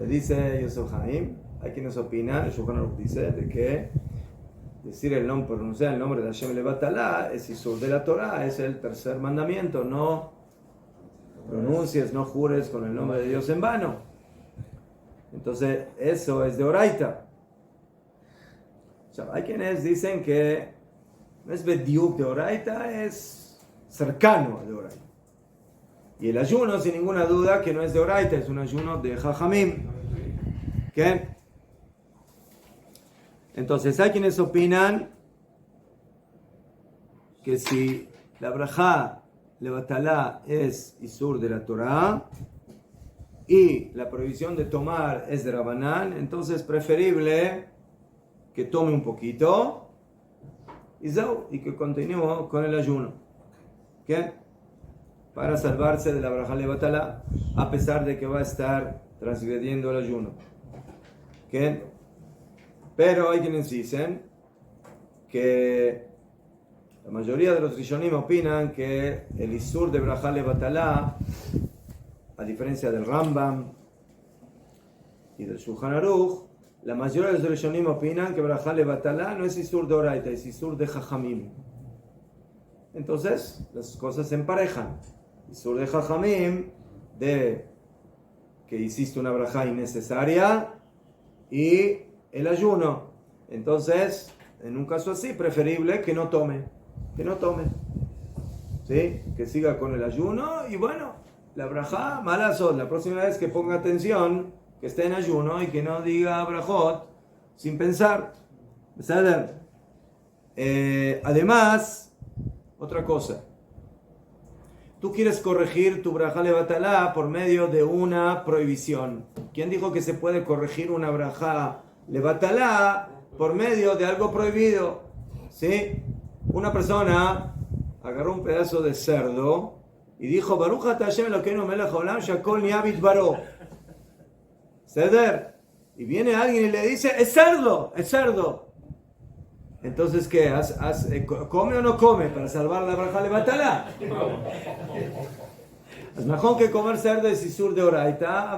Dice Yosef Haim, hay quienes opinan, el Shulchan Aruch dice de que decir el nombre, pronunciar el nombre de Hashem Levatalá es Isur de la Torah, es el tercer mandamiento, no pronuncies, no jures con el nombre de Dios en vano. Entonces eso es de oraita. O sea, hay quienes dicen que no es bediuk de oraita, es cercano de oraita. Y el ayuno, sin ninguna duda, que no es de oraita, es un ayuno de jajamim. ¿Qué? Entonces, hay quienes opinan que si la brajá levatalá es isur de la Torah y la prohibición de tomar es de Rabanán, entonces es preferible que tome un poquito y que continúe con el ayuno. ¿Qué? Para salvarse de la brajá levatalá, a pesar de que va a estar transgrediendo el ayuno. ¿Qué? Pero hay quienes dicen que la mayoría de los rishonim opinan que el isur de brajá levatalá, a diferencia del Rambam y del Shulchan Aruch, la mayoría de los rishonim opinan que brajá levatalá no es isur de oraita, es isur de jajamim. Entonces, las cosas se emparejan. Isur de jajamim de que hiciste una brajá innecesaria y el ayuno. Entonces, en un caso así, preferible que no tome. ¿Sí? Que siga con el ayuno y bueno, la brajá, malazot, la próxima vez que ponga atención, que esté en ayuno y que no diga brajot sin pensar. ¿Sabes? Además, otra cosa. Tú quieres corregir tu brajá levatalá por medio de una prohibición. ¿Quién dijo que se puede corregir una brajá levatalá por medio de algo prohibido? ¿Sí? Una persona agarró un pedazo de cerdo y dijo, Baruch ata Hashem Elokeinu melech haolam shakol nהיה bidbaro. ¿Ceder? Y viene alguien y le dice, es cerdo. Entonces, ¿qué? ¿Come o no come para salvar la brajá levatalá? Es mejor que comer cerdo es isur de oraita.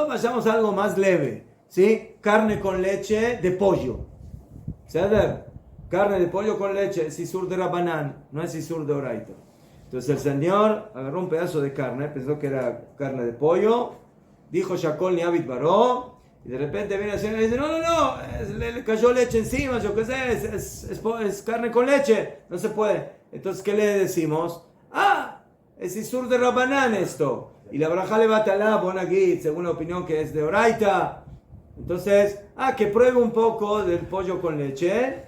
Vayamos a algo más leve, ¿sí? Carne con leche de pollo. ¿Ceder? Carne de pollo con leche es isur de rabanán, no es isur de oraita. Entonces el señor agarró un pedazo de carne, pensó que era carne de pollo, dijo Shakol nהיה bidbaro, y de repente viene el señor y dice, no, le cayó leche encima, yo qué sé, es carne con leche, no se puede. Entonces, ¿qué le decimos? Es isur de rabanán esto. Y la brajá levatalá, pon aquí, según la opinión que es de oraita. Entonces, que pruebe un poco del pollo con leche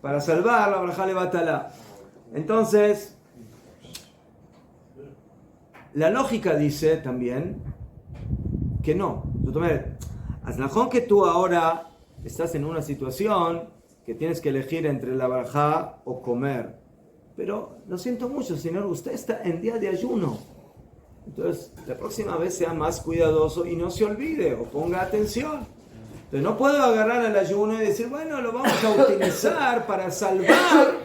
para salvar la brajá levatalá. Entonces, la lógica dice también que no. Es mejor que tú ahora estás en una situación que tienes que elegir entre la brajá o comer. Pero lo siento mucho, señor, usted está en día de ayuno. Entonces, la próxima vez sea más cuidadoso y no se olvide o ponga atención. Entonces, no puedo agarrar el ayuno y decir, bueno, lo vamos a utilizar para salvar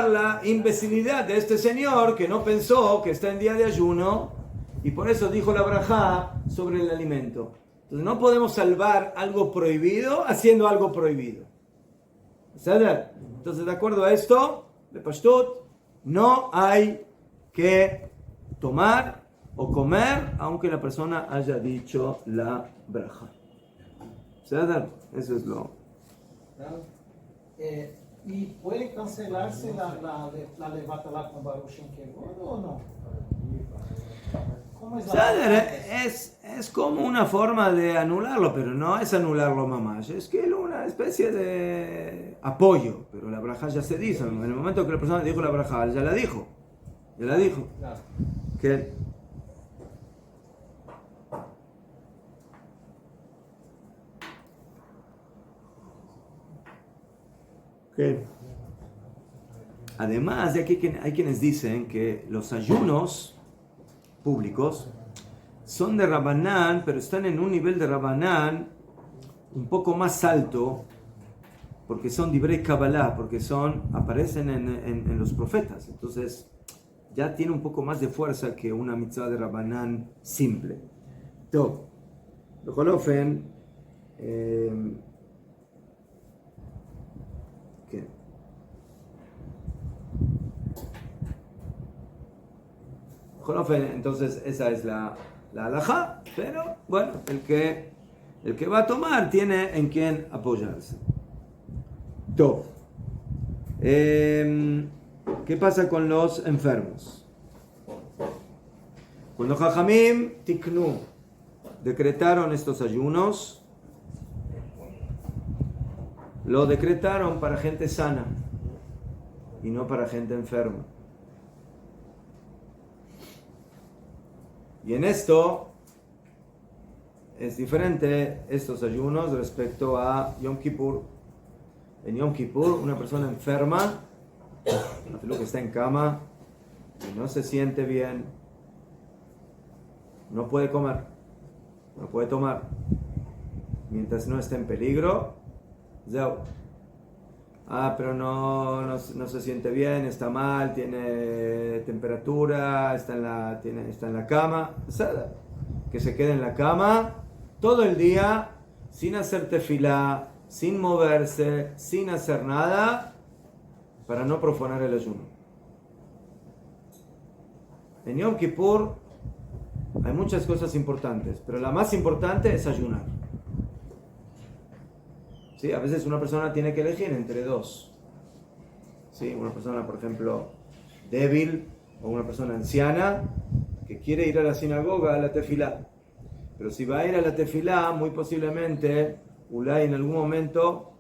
la imbecilidad de este señor que no pensó que está en día de ayuno y por eso dijo la brajá sobre el alimento. Entonces, no podemos salvar algo prohibido haciendo algo prohibido. Entonces, de acuerdo a esto, de Pashtut, no hay que tomar o comer aunque la persona haya dicho la braja. Eso es lo. ¿Y puede cancelarse la levatalá con Baruch Shem Kevod o no? ¿Cómo es como una forma de anularlo, pero no es anularlo mamash, es que es una especie de apoyo, pero la braja ya se dice, en el momento que la persona dijo la braja, ya la dijo. Claro. Que además de aquí hay quienes dicen que los ayunos públicos son de Rabanán, pero están en un nivel de Rabanán un poco más alto, porque son Divrei Kabbalah, porque aparecen en los profetas. Entonces, ya tiene un poco más de fuerza que una mitzvah de Rabanán simple. Entonces, entonces esa es la halajá, pero bueno, el que va a tomar tiene en quien apoyarse. Tov. ¿Qué pasa con los enfermos? Cuando Jajamim Tiknu decretaron estos ayunos, lo decretaron para gente sana y no para gente enferma. Y en esto es diferente estos ayunos respecto a Yom Kippur. En Yom Kippur, una persona enferma, que está en cama y no se siente bien, no puede comer, no puede tomar, mientras no esté en peligro. Pero no se siente bien, está mal, tiene temperatura, está en la cama. Que se quede en la cama todo el día sin hacer tefilá, sin moverse, sin hacer nada, para no profanar el ayuno. En Yom Kippur hay muchas cosas importantes, pero la más importante es ayunar. ¿Sí? A veces una persona tiene que elegir entre dos. ¿Sí? Una persona, por ejemplo, débil o una persona anciana que quiere ir a la sinagoga, a la tefilá. Pero si va a ir a la tefilá, muy posiblemente, Ulay en algún momento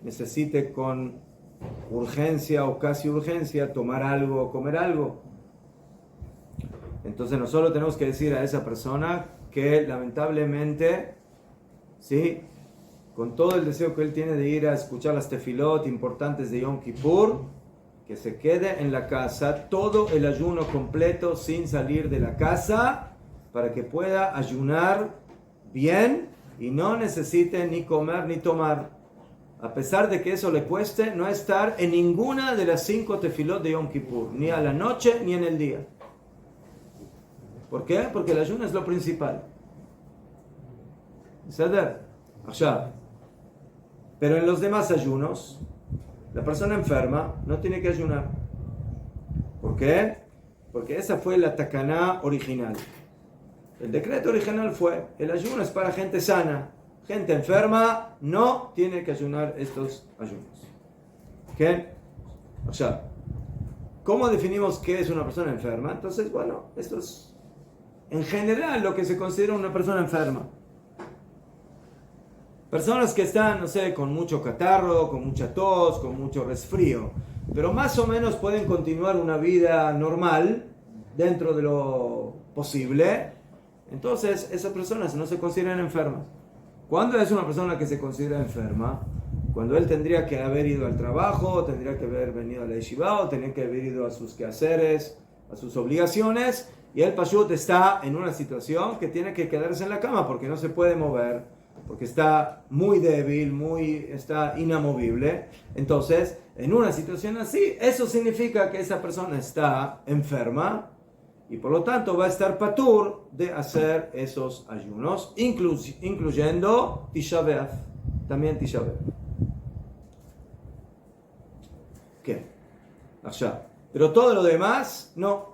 necesite con urgencia o casi urgencia tomar algo o comer algo. Entonces nosotros tenemos que decir a esa persona que lamentablemente, ¿sí?, con todo el deseo que él tiene de ir a escuchar las tefilot importantes de Yom Kippur, que se quede en la casa todo el ayuno completo sin salir de la casa para que pueda ayunar bien y no necesite ni comer ni tomar. A pesar de que eso le cueste no estar en ninguna de las 5 tefilot de Yom Kippur, ni a la noche ni en el día. ¿Por qué? Porque el ayuno es lo principal. ¿Sader? Allá. Pero en los demás ayunos, la persona enferma no tiene que ayunar. ¿Por qué? Porque esa fue la takaná original. El decreto original fue, el ayuno es para gente sana. Gente enferma no tiene que ayunar estos ayunos. ¿Ok? O sea, ¿cómo definimos qué es una persona enferma? Entonces, bueno, esto es en general lo que se considera una persona enferma. Personas que están, no sé, con mucho catarro, con mucha tos, con mucho resfrío, pero más o menos pueden continuar una vida normal dentro de lo posible. Entonces, esas personas no se consideran enfermas. ¿Cuándo es una persona que se considera enferma? Cuando él tendría que haber ido al trabajo, tendría que haber venido a la yeshiva, o tendría que haber ido a sus quehaceres, a sus obligaciones, y el pashut está en una situación que tiene que quedarse en la cama porque no se puede mover, porque está muy débil, está inamovible. Entonces, en una situación así, eso significa que esa persona está enferma y por lo tanto va a estar patur de hacer esos ayunos, incluyendo Tisha B'Av, también Tisha B'Av. ¿Qué? Allá. Pero todo lo demás, no.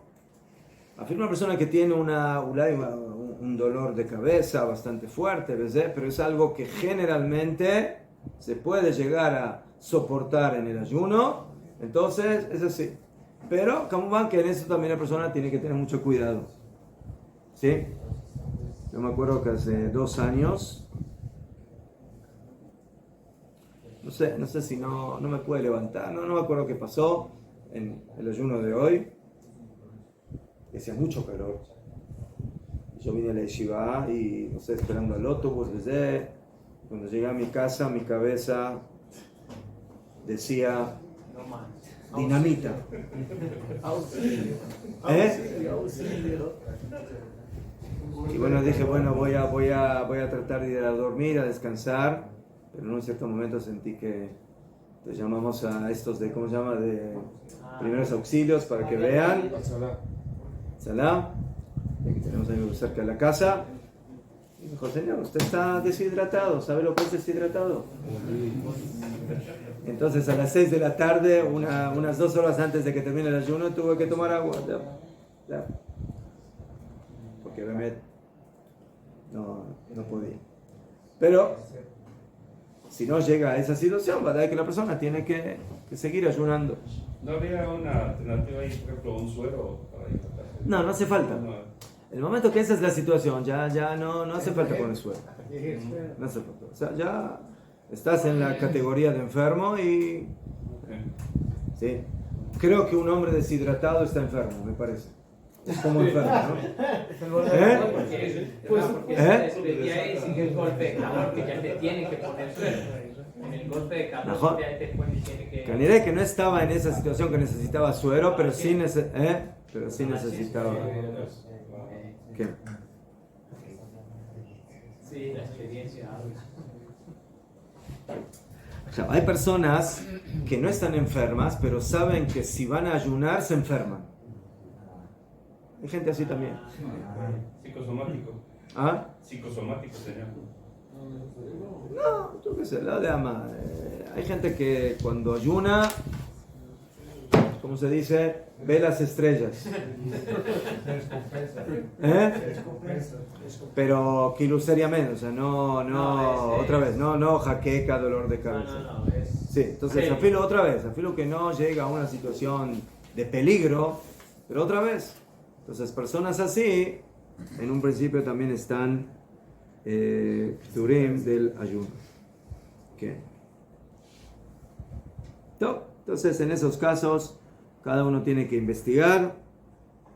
Afirma una persona que tiene un dolor de cabeza bastante fuerte, ¿ves? Pero es algo que generalmente se puede llegar a soportar en el ayuno, entonces es así. Pero, como van, que en eso también la persona tiene que tener mucho cuidado. ¿Sí? Yo me acuerdo que hace 2 años, no sé si no me pude levantar, no me acuerdo qué pasó en el ayuno de hoy. Hacía mucho calor. Yo vine a la yeshiva y, no sé, esperando al autobús, desde cuando llegué a mi casa, mi cabeza decía dinamita. Y bueno, dije, bueno, voy a tratar de ir a dormir, a descansar, pero en un cierto momento sentí que les llamamos a estos de, ¿cómo se llama?, de primeros auxilios para que vean. Salam, aquí tenemos algo cerca de la casa. Y dijo, señor, usted está deshidratado, ¿sabe lo que es deshidratado? Entonces a las 6 de la tarde, unas 2 horas antes de que termine el ayuno, tuve que tomar agua. Ya. Porque obviamente no podía. Pero si no llega a esa situación, va a dar que la persona tiene que seguir ayunando. ¿No habría una alternativa ahí, por ejemplo, un suero para hidratarse? No hace falta. El momento que esa es la situación, ya no hace falta con el suero. No hace falta. O sea, ya estás en la categoría de enfermo y... Sí. Creo que un hombre deshidratado está enfermo, me parece. Es como enfermo, ¿no? Porque sin el golpe de calor que ya te tiene que poner suero. En el golpe de calor ya te tiene que... Caniré que no estaba en esa situación que necesitaba suero, pero sí necesitaba... ¿Qué? Sí, la experiencia. O sea, hay personas que no están enfermas, pero saben que si van a ayunar se enferman. Hay gente así también. Psicosomático. ¿Ah? Psicosomático, señor. No, tú qué sé, la de ama. Hay gente que cuando ayuna, ¿cómo se dice? Ve las estrellas. Se descompensa. ¿Eh? Descompensa. Pero kilo seriamente, o sea, No, otra vez, no jaqueca, dolor de cabeza. No, es... Sí, entonces afilo otra vez, afilo que no llega a una situación de peligro, pero otra vez. Entonces personas así, en un principio también están Turim del ayuno. ¿Qué? Entonces en esos casos cada uno tiene que investigar.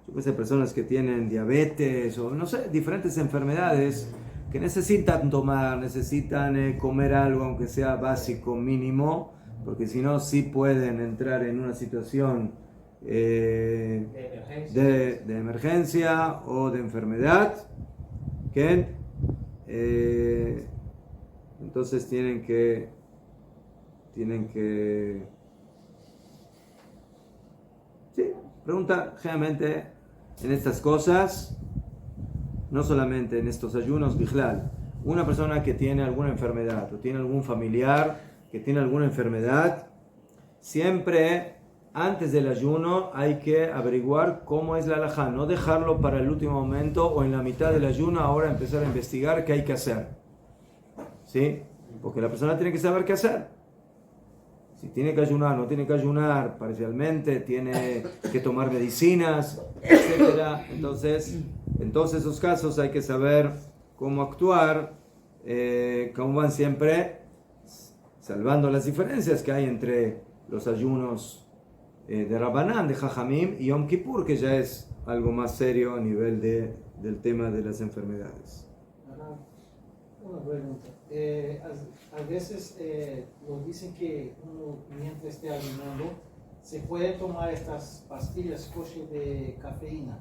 Yo que sé, personas que tienen diabetes o no sé, diferentes enfermedades que necesitan tomar, necesitan comer algo aunque sea básico, mínimo, porque si no sí pueden entrar en una situación de emergencia o de enfermedad. ¿Qué? Entonces tienen que sí, pregunta generalmente en estas cosas, no solamente en estos ayunos, bijlal. Una persona que tiene alguna enfermedad o tiene algún familiar que tiene alguna enfermedad, siempre antes del ayuno hay que averiguar cómo es la halajá, no dejarlo para el último momento o en la mitad del ayuno ahora empezar a investigar qué hay que hacer. ¿Sí? Porque la persona tiene que saber qué hacer. Si tiene que ayunar, no tiene que ayunar parcialmente, tiene que tomar medicinas, etc. Entonces, en todos esos casos hay que saber cómo actuar, cómo van siempre, salvando las diferencias que hay entre los ayunos de Rabbanán, de Jajamim y Yom Kippur, que ya es algo más serio a nivel del tema de las enfermedades. Una pregunta. A veces nos dicen que uno, mientras esté ayunando, se puede tomar estas pastillas kosher de cafeína.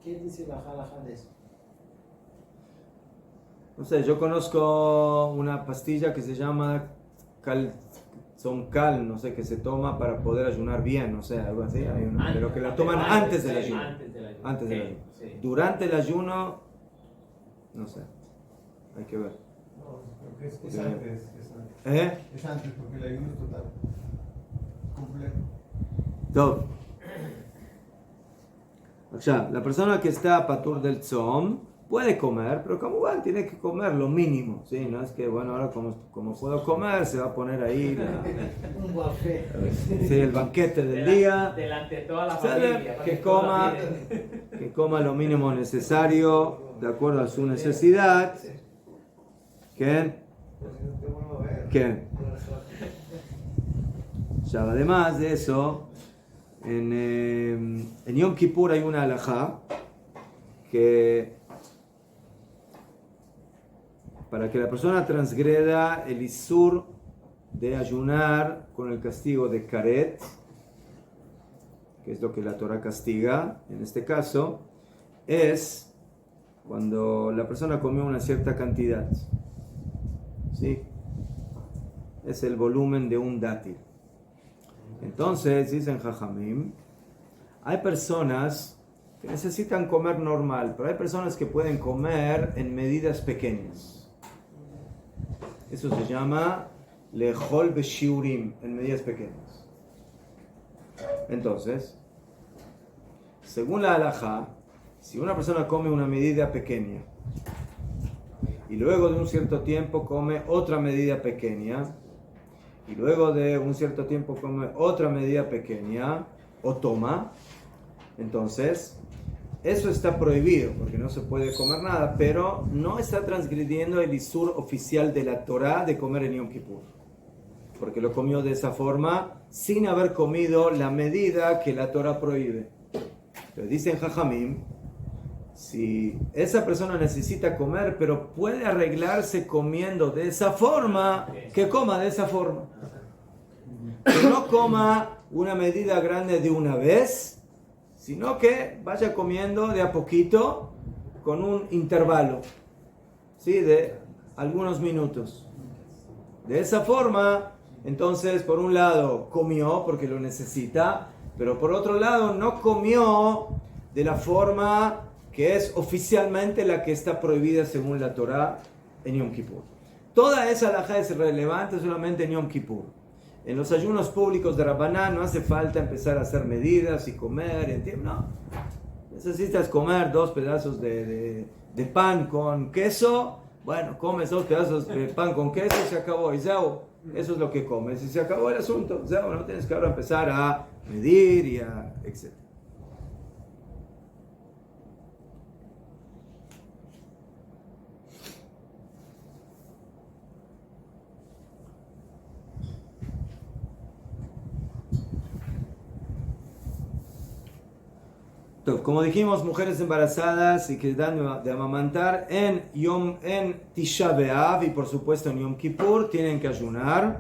¿Qué dice la halajá de eso? No sé, yo conozco una pastilla que se llama Tzomkal, no sé, que se toma para poder ayunar bien, no sé, algo así, pero que la toman antes del ayuno. Antes del ayuno. Sí. Durante el ayuno, no sé, hay que ver. No, porque es antes. Es antes, porque el ayuno es total. Completo. Todo. O sea, la persona que está patur del tzom puede comer, pero como van, tiene que comer lo mínimo, ¿sí? No es que, bueno, ahora como puedo comer, se va a poner ahí un buffet. Sí, el banquete del día. Delante de toda la familia. Que coma lo mínimo necesario, de acuerdo a su necesidad. ¿Qué? Ya, además de eso, en Yom Kippur hay una halajá que para que la persona transgreda el isur de ayunar con el castigo de karet, que es lo que la Torah castiga en este caso, es cuando la persona comió una cierta cantidad, ¿sí? Es el volumen de un dátil. Entonces, dicen Jajamim, hay personas que necesitan comer normal, pero hay personas que pueden comer en medidas pequeñas. Eso se llama lechol beshiurim, en medidas pequeñas. Entonces, según la halajá, si una persona come una medida pequeña y luego de un cierto tiempo come otra medida pequeña y luego de un cierto tiempo come otra medida pequeña o toma, entonces eso está prohibido porque no se puede comer nada, pero no está transgrediendo el isur oficial de la Torah de comer en Yom Kippur, porque lo comió de esa forma sin haber comido la medida que la Torah prohíbe. Pero dicen Jajamim, si esa persona necesita comer, pero puede arreglarse comiendo de esa forma, que coma de esa forma. Que no coma una medida grande de una vez, sino que vaya comiendo de a poquito con un intervalo, ¿sí? De algunos minutos. De esa forma, entonces, por un lado comió porque lo necesita, pero por otro lado no comió de la forma que es oficialmente la que está prohibida según la Torah en Yom Kippur. Toda esa halajá es relevante solamente en Yom Kippur. En los ayunos públicos de Rabbaná no hace falta empezar a hacer medidas y comer, no. Necesitas comer 2 pedazos de pan con queso, bueno, comes 2 pedazos de pan con queso y se acabó, y eso es lo que comes, y se acabó el asunto, no tienes que ahora empezar a medir y a etc. Como dijimos, mujeres embarazadas y que dan de amamantar en Tisha B'Av y por supuesto en Yom Kippur tienen que ayunar.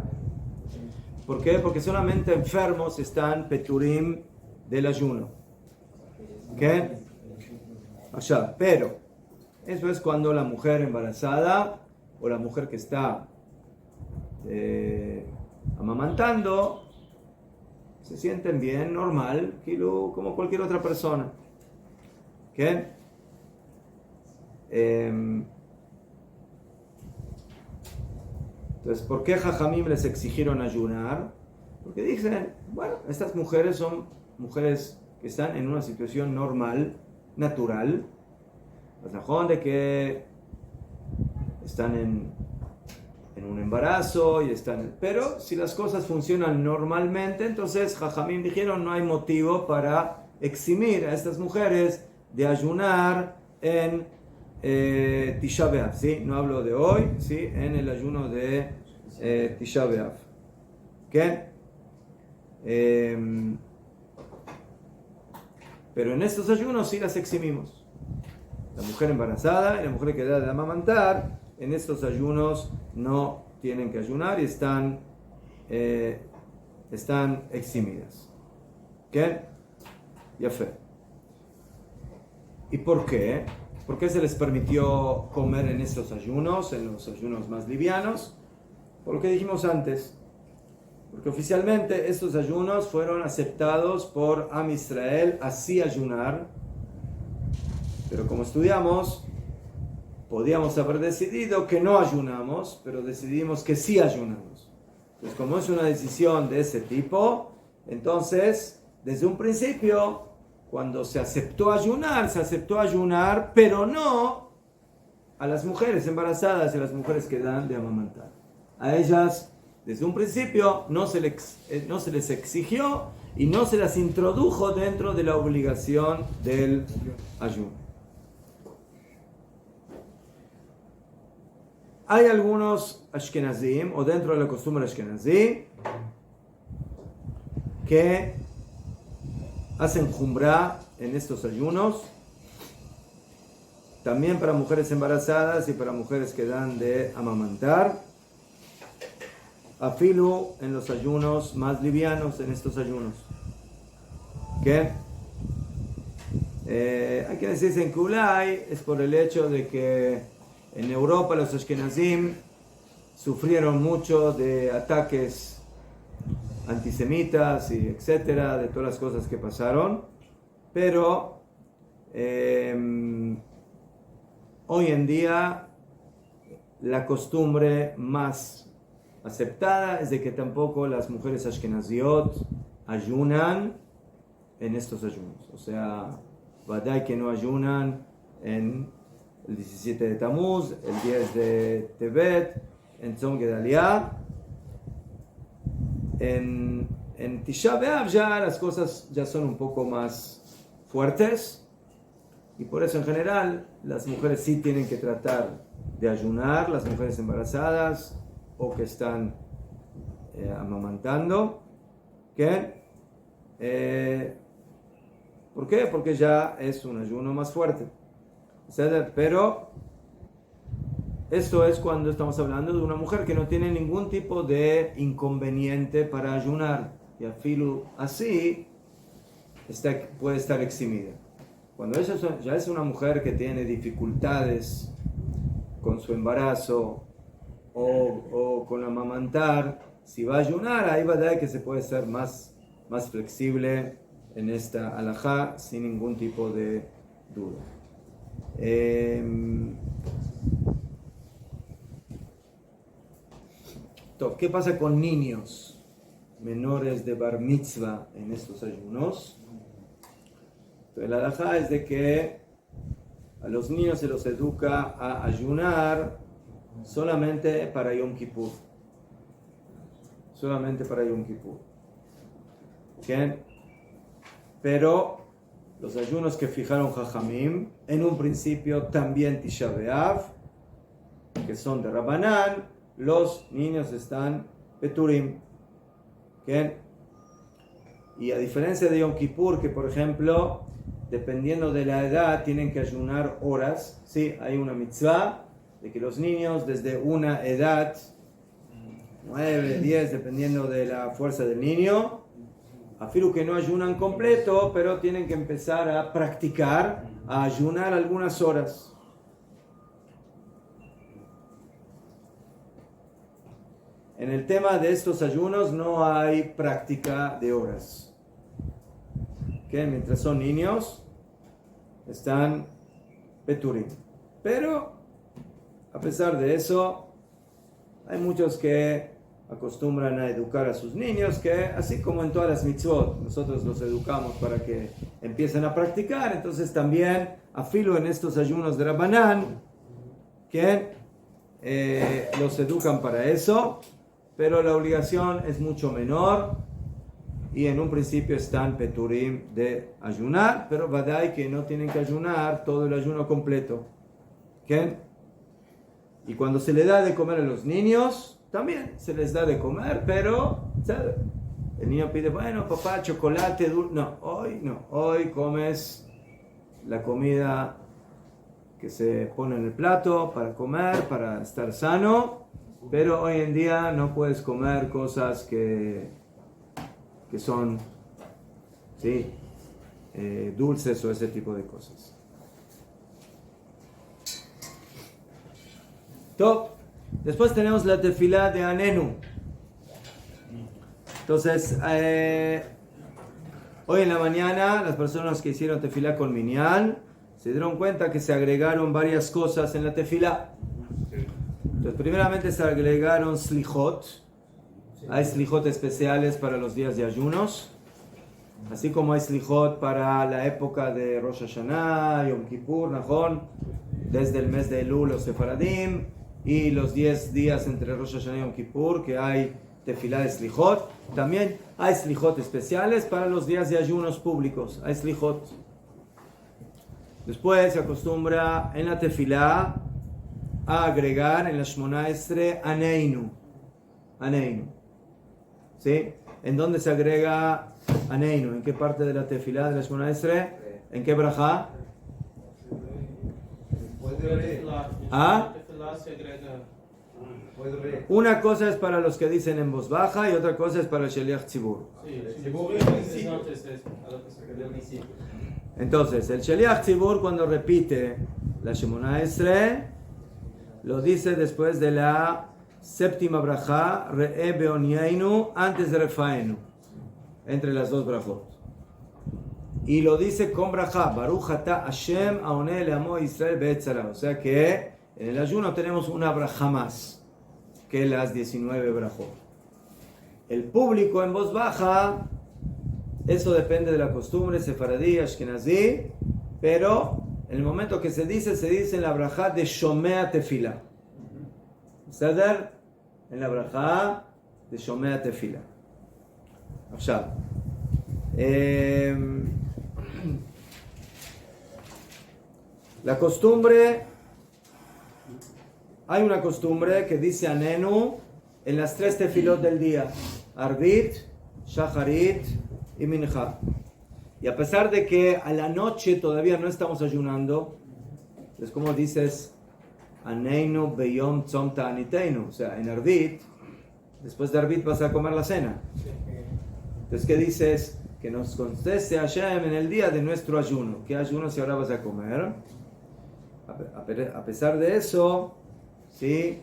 ¿Por qué? Porque solamente enfermos están peturim del ayuno. ¿Qué? Allá. Pero eso es cuando la mujer embarazada o la mujer que está amamantando se sienten bien, normal, como cualquier otra persona. ¿Qué? Entonces, ¿por qué Jajamim les exigieron ayunar? Porque dicen, bueno, estas mujeres son mujeres que están en una situación normal, natural, la razón de que están en un embarazo y pero si las cosas funcionan normalmente, entonces Jajamim dijeron no hay motivo para eximir a estas mujeres de ayunar en Tisha B'Av, ¿sí? No hablo de hoy, ¿sí? En el ayuno de Tisha B'Av. ¿Qué? Pero en estos ayunos sí las eximimos. La mujer embarazada y la mujer que da de amamantar, en estos ayunos no tienen que ayunar y están eximidas. ¿Qué? Ya fe. ¿Y por qué? ¿Por qué se les permitió comer en estos ayunos, en los ayunos más livianos? Por lo que dijimos antes. Porque oficialmente estos ayunos fueron aceptados por Am Israel, así ayunar. Pero como estudiamos, podíamos haber decidido que no ayunamos, pero decidimos que sí ayunamos. Entonces, como es una decisión de ese tipo, entonces, desde un principio, cuando se aceptó ayunar, pero no a las mujeres embarazadas y a las mujeres que dan de amamantar. A ellas, desde un principio, no se les exigió y no se las introdujo dentro de la obligación del ayuno. Hay algunos ashkenazim, o dentro de la costumbre ashkenazí, que hacen jumbrá en estos ayunos, también para mujeres embarazadas y para mujeres que dan de amamantar, afilu en los ayunos más livianos, en estos ayunos. ¿Qué? Hay quienes dicen que Ulay es por el hecho de que en Europa los ashkenazim sufrieron mucho de ataques antisemitas y etcétera, de todas las cosas que pasaron, pero hoy en día la costumbre más aceptada es de que tampoco las mujeres ashkenaziot ayunan en estos ayunos, o sea, vadai que no ayunan en el 17 de Tamuz, el 10 de Tevet, en Tzom Gedalia. En Tisha B'Av ya las cosas ya son un poco más fuertes y por eso en general las mujeres sí tienen que tratar de ayunar, las mujeres embarazadas o que están amamantando. ¿Qué? ¿Por qué? Porque ya es un ayuno más fuerte. Pero esto es cuando estamos hablando de una mujer que no tiene ningún tipo de inconveniente para ayunar y afilu así puede estar eximida. Cuando ella ya es una mujer que tiene dificultades con su embarazo o con amamantar, si va a ayunar, ahí va a dar que se puede ser más flexible en esta halajá sin ningún tipo de duda. ¿Qué pasa con niños? menores de bar mitzvah en estos ayunos. Entonces la halajá es de que a los niños se los educa a ayunar solamente para Yom Kippur. Solamente para Yom Kippur. ¿Bien? Pero los ayunos que fijaron Jajamim, en un principio también Tisha B'Av, que son de Rabbanán, los niños están Peturim. ¿Bien? Y a diferencia de Yom Kippur, que por ejemplo, dependiendo de la edad, tienen que ayunar horas, ¿sí? Hay una mitzvah de que los niños desde una edad, 9, 10, dependiendo de la fuerza del niño, afirmo que no ayunan completo, pero tienen que empezar a practicar, a ayunar algunas horas. En el tema de estos ayunos no hay práctica de horas. ¿Okay? Mientras son niños, están Peturim. Pero, a pesar de eso, hay muchos que acostumbran a educar a sus niños, que así como en todas las mitzvot, nosotros los educamos para que empiecen a practicar, entonces también afilo en estos ayunos de Rabbanán, que los educan para eso, pero la obligación es mucho menor, y en un principio están Peturim de ayunar, pero vadai que no tienen que ayunar todo el ayuno completo. ¿Okay? Y cuando se le da de comer a los niños, también se les da de comer, pero ¿sabes? El niño pide, bueno, papá, chocolate, dulce. No, hoy comes la comida que se pone en el plato para comer, para estar sano, pero hoy en día no puedes comer cosas que son, ¿sí? Dulces o ese tipo de cosas. Top. Después tenemos la tefilá de Anenu. Entonces, hoy en la mañana, las personas que hicieron tefilá con Minyan se dieron cuenta que se agregaron varias cosas en la tefilá. Entonces, primeramente se agregaron slichot. Hay slichot especiales para los días de ayunos. Así como hay slichot para la época de Rosh Hashanah, Yom Kippur, Najón, desde el mes de Elul, los Sefaradim, y los 10 días entre Rosh Hashanah y Yom Kippur, que hay tefilá de slichot. También hay slichot especiales para los días de ayunos públicos. Hay slichot. Después se acostumbra en la tefilá a agregar en la Shmona Esrei Aneinu. Aneinu. ¿Sí? ¿En dónde se agrega Aneinu? ¿En qué parte de la tefilá de la Shmona Esrei? ¿En qué brajá? ¿Ah? Una cosa es para los que dicen en voz baja y otra cosa es para el Sheliach Tzibur. Entonces, el Sheliach Tzibur cuando repite la Shemona Esrei lo dice después de la séptima brajá, Re'e Beonyainu, antes de Refaenu, entre las dos brajot. Y lo dice con brajá, Baruch Ata Hashem Aoneh Le'amo Israel Be'etzara. O sea que en el ayuno tenemos una brajá más que las 19 brajot. El público en voz baja, eso depende de la costumbre sefaradí, ashkenazí, pero en el momento que se dice en la brajá de Shomea Tefila. ¿Sadar? En la brajá de Shomea Tefila. Ahora, la costumbre, hay una costumbre que dice Anenu en las 3 tefilot del día, Arbit, Shacharit y Mincha. Y a pesar de que a la noche todavía no estamos ayunando, es como dices, Aneinu beyom tzom ta'aniteinu, o sea, en Arbit, después de Arbit vas a comer la cena. Entonces, ¿qué dices? Que nos conteste Hashem en el día de nuestro ayuno. ¿Qué ayuno si ahora vas a comer? A pesar de eso, ¿sí?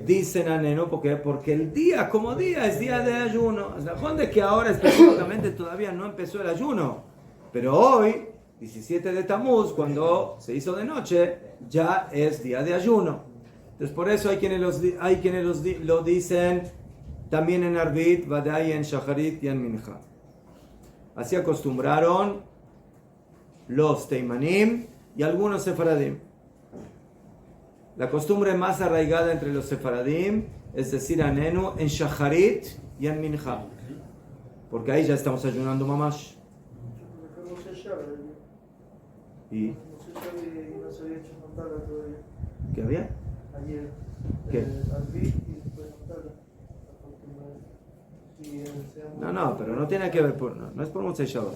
Dicen Anenu, porque el día como día es día de ayuno. Es la razón de que ahora específicamente todavía no empezó el ayuno. Pero hoy, 17 de Tamuz, cuando se hizo de noche, ya es día de ayuno. Entonces por eso hay quienes lo dicen también en Arvit, Vadai, en Shacharit y en Mincha. Así acostumbraron los Teimanim y algunos Sefaradim. La costumbre más arraigada entre los Sefaradim es decir Anenu en Shacharit y en Mincha, porque ahí ya estamos ayunando mamash. ¿Y qué había? Ayer. ¿Qué? No, pero no tiene que ver, no es por Motzei Shabbat.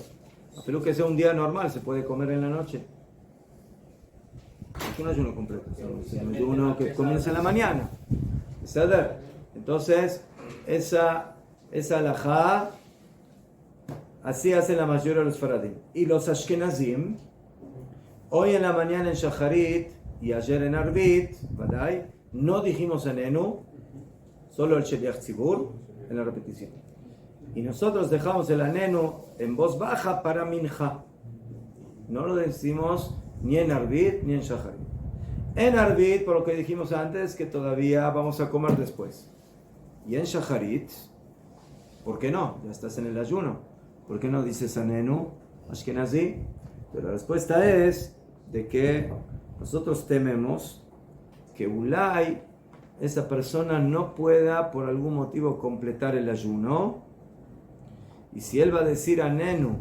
A pesar que sea un día normal, se puede comer en la noche. Es un ayuno completo, es un ayuno que comienza en la mañana. Entonces, esa halajá, así hacen la mayoría de los faradim. Y los ashkenazim, hoy en la mañana en Shacharit y ayer en Arvit, ¿verdad? No dijimos Anenu, solo el Sheliach Tzibur, en la repetición. Y nosotros dejamos el Anenu en voz baja para Mincha. No lo decimos ni en Arvit ni en Shacharit. En Arvit, por lo que dijimos antes, que todavía vamos a comer después. Y en Shacharit, ¿por qué no? Ya estás en el ayuno. ¿Por qué no dices Anenu, Ashkenazi? Pero la respuesta es de que nosotros tememos que Ulay, esa persona no pueda por algún motivo completar el ayuno. Y si él va a decir Anenu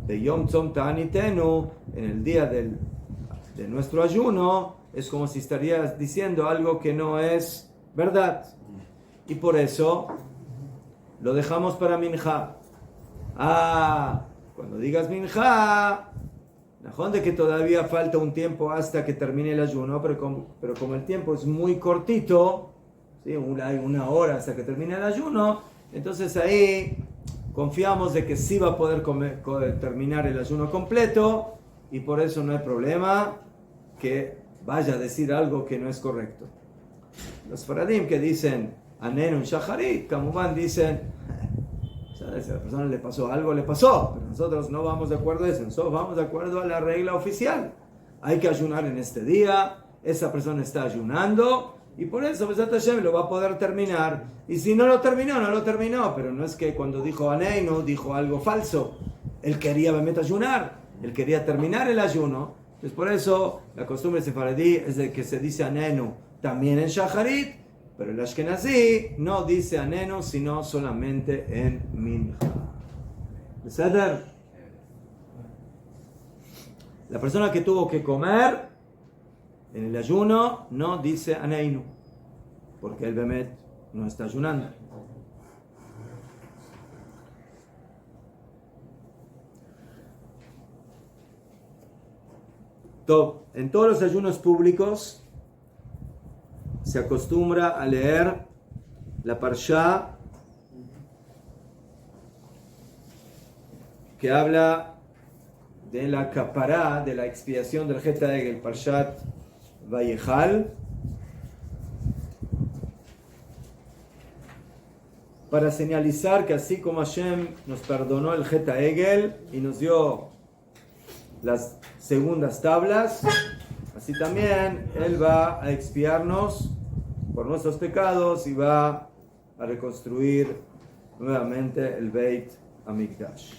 de Yom Tzom Ta'anitenu en el día de nuestro ayuno, es como si estarías diciendo algo que no es verdad. Y por eso lo dejamos para Mincha. Cuando digas Mincha, Najón de que todavía falta un tiempo hasta que termine el ayuno, pero como el tiempo es muy cortito, ¿sí? Hay una hora hasta que termine el ayuno, entonces ahí confiamos de que sí va a poder terminar el ayuno completo, y por eso no hay problema que vaya a decir algo que no es correcto. Los faradim que dicen Anenu Shacharit, Kamuman dicen, si a la persona le pasó algo, le pasó, pero nosotros no vamos de acuerdo a eso, nosotros vamos de acuerdo a la regla oficial. Hay que ayunar en este día, esa persona está ayunando, y por eso Besat Hashem lo va a poder terminar. Y si no lo terminó, no lo terminó, pero no es que cuando dijo Anenu dijo algo falso. Él quería ayunar, él quería terminar el ayuno. Entonces por eso la costumbre sefaradí es de que se dice Anenu también en Shacharit, pero el Ashkenazi no dice Anenu, sino solamente en Mincha. ¿Beseder? La persona que tuvo que comer en el ayuno no dice Anenu, porque el Bemet no está ayunando. En todos los ayunos públicos se acostumbra a leer la Parshá que habla de la capará, de la expiación del Geta Egel, Parshat Vayechal, para señalizar que así como Hashem nos perdonó el Geta Egel y nos dio las segundas tablas, así también Él va a expiarnos por nuestros pecados y va a reconstruir nuevamente el Beit Hamikdash.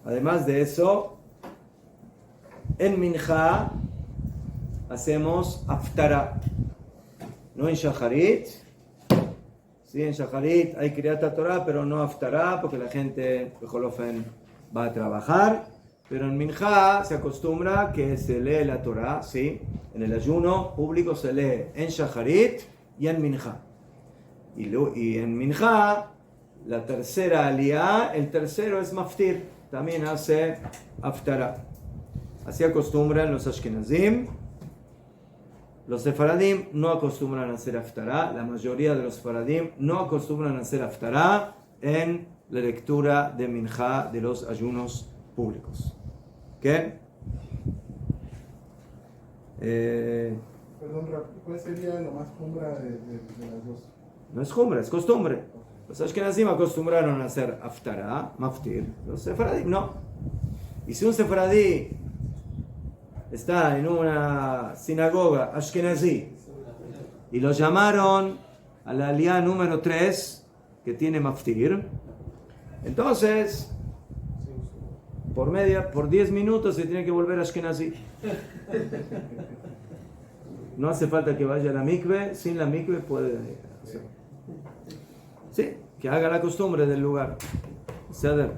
Además de eso, en Mincha hacemos Haftarah, no en Shacharit. Sí, en Shacharit hay Kriyat Torah, pero no Haftarah, porque la gente, Bejolofen, va a trabajar. Pero en Mincha se acostumbra que se lee la Torah, ¿sí? En el ayuno público se lee en Shacharit y en Mincha. Y en Mincha, la tercera aliyah, el tercero es Maftir, también hace Haftarah. Así acostumbran los Ashkenazim. Los Sefaradim no acostumbran a hacer Haftarah. La mayoría de los Sefaradim no acostumbran a hacer Haftarah en la lectura de Mincha de los ayunos públicos. ¿Qué? Perdón, ¿cuál sería lo más jumbra de las dos? No es jumbra, es costumbre. Los Ashkenazim acostumbraron a hacer Haftarah, Maftir. Los Sefaradim no. Y si un Sefaradí está en una sinagoga Ashkenazí y lo llamaron a la aliyah número 3, que tiene maftir, entonces por 10 minutos se tiene que volver a Ashkenazi. No hace falta que vaya a la mikve, sin la mikve puede hacer. Sí, que haga la costumbre del lugar. Ceder.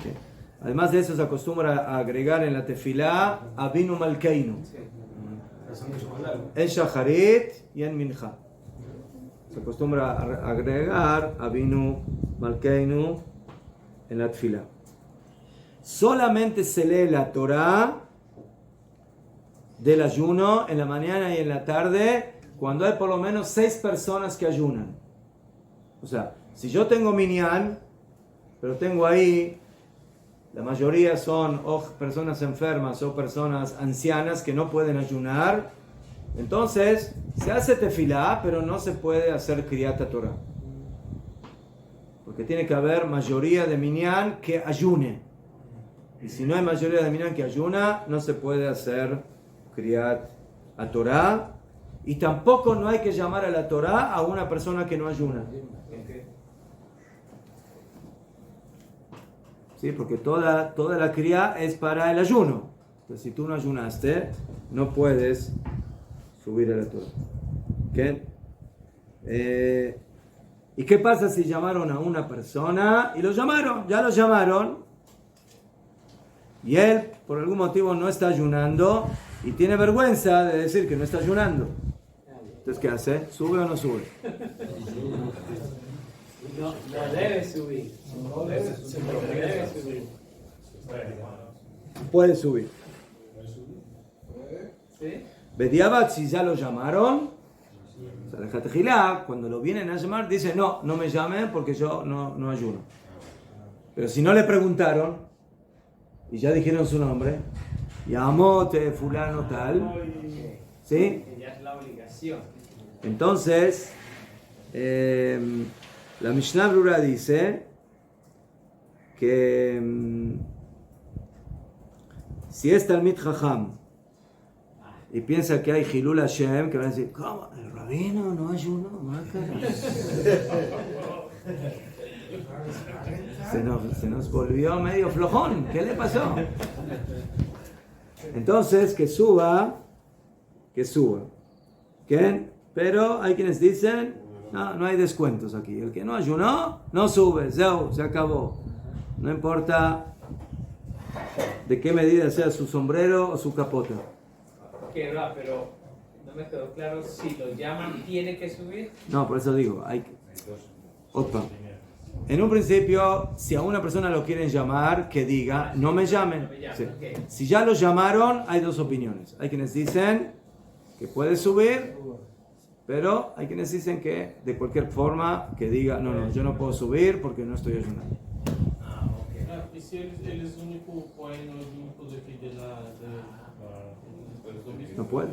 Sí. Además de eso se acostumbra a agregar en la tefilá Avinu Malkeinu. En Shacharit y en Mincha. Se acostumbra a agregar Avinu Malkeinu en la tefilá. Solamente se lee la Torá del ayuno en la mañana y en la tarde cuando hay por lo menos 6 personas que ayunan. O sea, si yo tengo minyan, pero tengo ahí, la mayoría son o personas enfermas o personas ancianas que no pueden ayunar, entonces se hace tefilá, pero no se puede hacer kriyat Torah. Porque tiene que haber mayoría de minyan que ayune. Y si no hay mayoría de minyan que ayuna, no se puede hacer kriyat Torah. Y tampoco no hay que llamar a la Torah a una persona que no ayuna. ¿Sí? Porque toda la kriya es para el ayuno. Entonces, si tú no ayunaste, no puedes subir a la Torah. ¿Okay? ¿Y qué pasa si llamaron a una persona y ya lo llamaron, y él por algún motivo no está ayunando y tiene vergüenza de decir que no está ayunando? Entonces, ¿qué hace? ¿Sube o no sube? No debe subir. No debe subir. Puede subir. ¿Sí? Bediabat, si ya lo llamaron, o sea, el Jatejilá, cuando lo vienen a llamar, dice, no me llamen porque yo no ayuno. Pero si no le preguntaron y ya dijeron su nombre, Yamote, fulano tal, ¿sí? Ya es la obligación. Entonces, la Mishnah Brura dice que si es Talmid Jajam y piensa que hay Hilul Hashem, que van a decir, ¿cómo? ¿El rabino no ayunó? Se nos volvió medio flojón. ¿Qué le pasó? Entonces, que suba. ¿Qué? Pero hay quienes dicen, no hay descuentos aquí. El que no ayunó, no sube. Se acabó. No importa de qué medida sea su sombrero o su capota. Que va, pero no me quedó claro si lo llaman, ¿tiene que subir? No, por eso digo, hay que... Opa. En un principio, si a una persona lo quieren llamar, que diga, no me llamen. Sí. Si ya lo llamaron, hay dos opiniones. Hay quienes dicen que puede subir, pero hay quienes dicen que de cualquier forma, que diga, no, yo no puedo subir porque no estoy ayunando. ¿Y si él es único cohen o el único de la... No puede.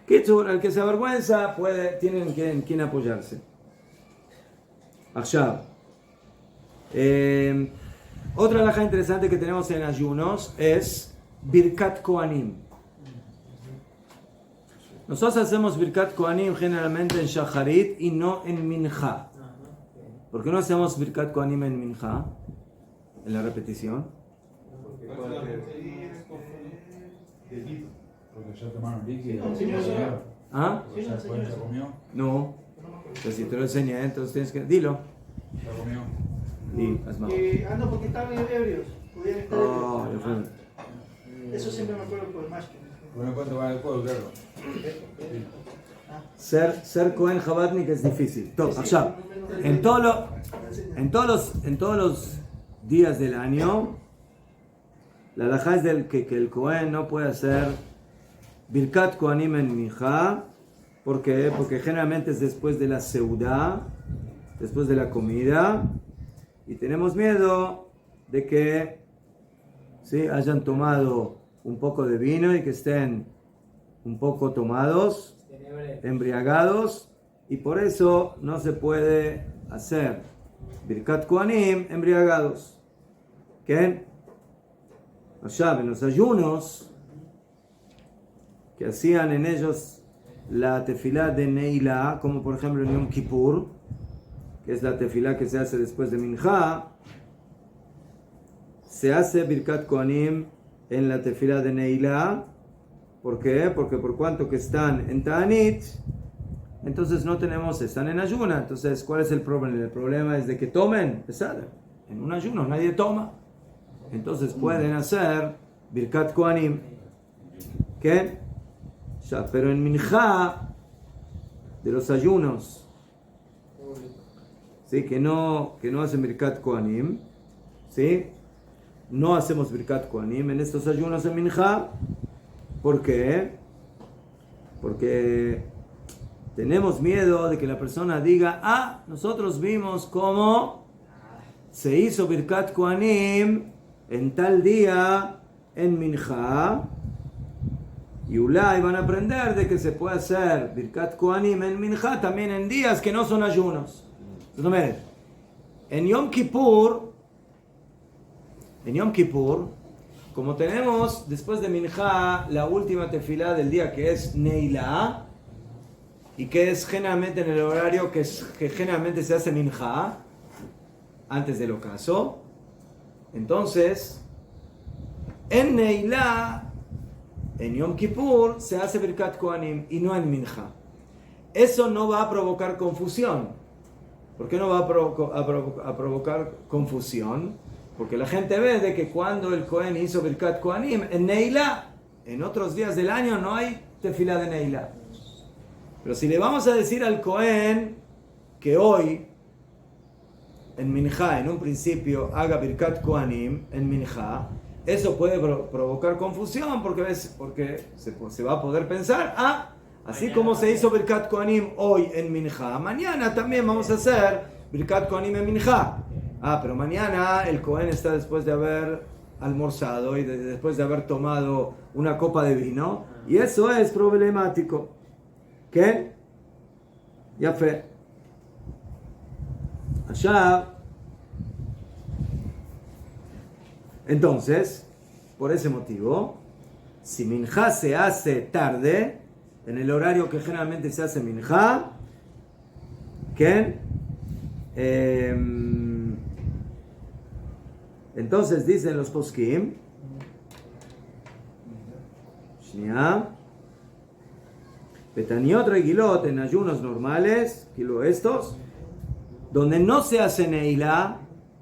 El que se avergüenza tienen en quien apoyarse. Allá. Otra alhaja interesante que tenemos en ayunos es Birkat Kohanim. Nosotros hacemos Birkat Kohanim generalmente en Shacharit y no en Mincha. ¿Por qué no hacemos Birkat Kohanim en Mincha? En la repetición. Porque ya tomaron líquido. ¿Ah? ¿Se comió? No. Pues si te lo enseñé, entonces tienes que... Dilo. ¿Se comió? Y haz más. No, porque estaban ebrios. Podían estar Oh, ebrios. Eso siempre me acuerdo por el más. Bueno, ¿cuánto vale el juego, claro? Ser Cohen Chabadnik es difícil. Allá. En todos los días del año, la halajá es que el Cohen no puede hacer Birkat Kohanim en Mincha. ¿Por qué? Porque generalmente es después de la seudá, después de la comida, y tenemos miedo de que hayan tomado un poco de vino y que estén un poco tomados, embriagados, y por eso no se puede hacer Birkat Kohanim embriagados. ¿Qué? allá en los ayunos que hacían en ellos la tefilá de Neilá, como por ejemplo en Yom Kippur, que es la tefilá que se hace después de Minjá, se hace Birkat Kohanim en la tefilá de Neilá. ¿Por qué? Porque por cuanto que están en Ta'anit, entonces no tenemos, están en ayuna. Entonces, ¿cuál es el problema? El problema es de que tomen pesada. En un ayuno nadie toma. Entonces pueden hacer Birkat Kohanim. ¿Qué? Ya, pero en Minjá, de los ayunos, ¿sí? que no hacen Birkat Kohanim, ¿sí? No hacemos Birkat Kohanim en estos ayunos en Minjá. ¿Por qué? Porque tenemos miedo de que la persona diga, nosotros vimos cómo se hizo Birkat Kohanim en tal día en Minjá, y Ulay van a aprender de que se puede hacer Birkat Kohanim en Minjá también en días que no son ayunos. Entonces, en Yom Kippur, como tenemos después de Minjá la última tefilá del día que es Neilá, y que es generalmente en el horario que generalmente se hace Minjá, antes del ocaso, entonces en Neilá, en Yom Kippur, se hace Birkat Kohanim y no en Minjá. Eso no va a provocar confusión. ¿Por qué no va a provocar confusión? Porque la gente ve de que cuando el Kohen hizo Birkat Kohanim en Neilá, en otros días del año no hay tefilá de Neilá. Pero si le vamos a decir al Kohen que hoy en Minjá, en un principio, haga Birkat Kohanim en Minjá, eso puede provocar confusión porque se va a poder pensar, así mañana como se hizo Birkat Kohanim hoy en Minjá, mañana también vamos a hacer Birkat Kohanim en Minjá. Pero mañana el Kohen está después de haber almorzado y después de haber tomado una copa de vino, y eso es problemático. ¿Qué? Ya fe. Allá. Entonces, por ese motivo, si Minjá se hace tarde, en el horario que generalmente se hace Minjá, ¿qué? Entonces dicen los poskim, Betaniot regilot, en ayunos normales, estos, donde no se hace Neilá,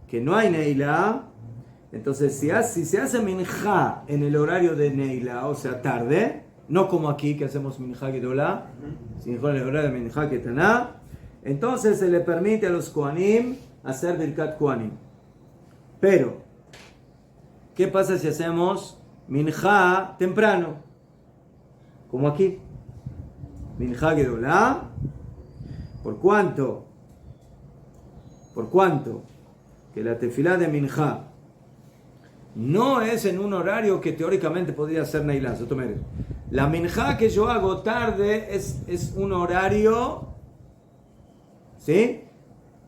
que no hay Neilá, entonces si se hace Minjá en el horario de Neilá, o sea tarde, no como aquí que hacemos Minjá Gedolá, sino en el horario de Minjá Ketaná, entonces se le permite a los Kohanim hacer Birkat Kohanim. Pero, ¿qué pasa si hacemos Minjá temprano? Como aquí. Minjá Gedolá. ¿Por cuánto? Que la tefilá de Minjá no es en un horario que teóricamente podría ser Neilá. La Minjá que yo hago tarde es un horario, ¿sí?,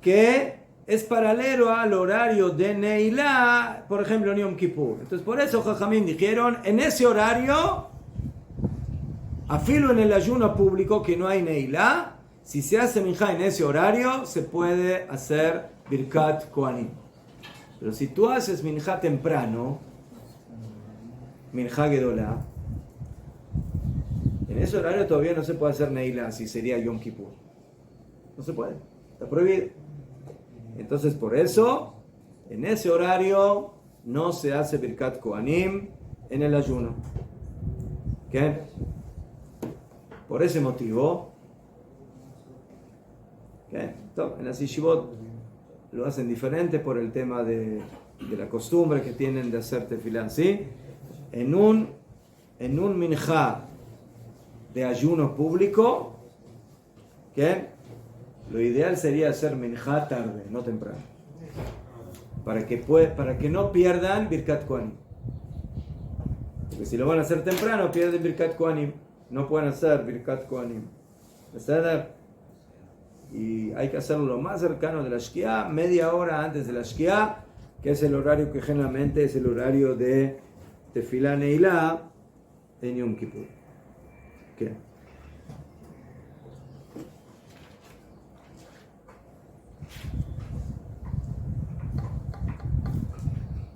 que es paralelo al horario de Neilá, por ejemplo en Yom Kippur. Entonces por eso Jajamín dijeron, en ese horario, afilo en el ayuno público que no hay Neilá, si se hace Minjá en ese horario, se puede hacer Birkat Kohanim. Pero si tú haces Minjá temprano, Minjá Gedolá, en ese horario todavía no se puede hacer Neilá, si sería Yom Kippur. No se puede, está prohibido. Entonces por eso, en ese horario no se hace Birkat Kohanim en el ayuno. ¿Qué? Por ese motivo, ¿qué? En las yeshivot lo hacen diferente por el tema de la costumbre que tienen de hacer tefilá, ¿sí? En un minjá de ayuno público, ¿qué? Lo ideal sería hacer minjá tarde, no temprano, para que no pierdan Birkat Kohanim. Porque si lo van a hacer temprano, pierden Birkat Kohanim. No pueden hacer Birkat Kohanim. Y hay que hacerlo lo más cercano de la Shkia, media hora antes de la Shkia, que es el horario que generalmente es el horario de Tefilá Neilá en Yom Kippur. ¿Qué?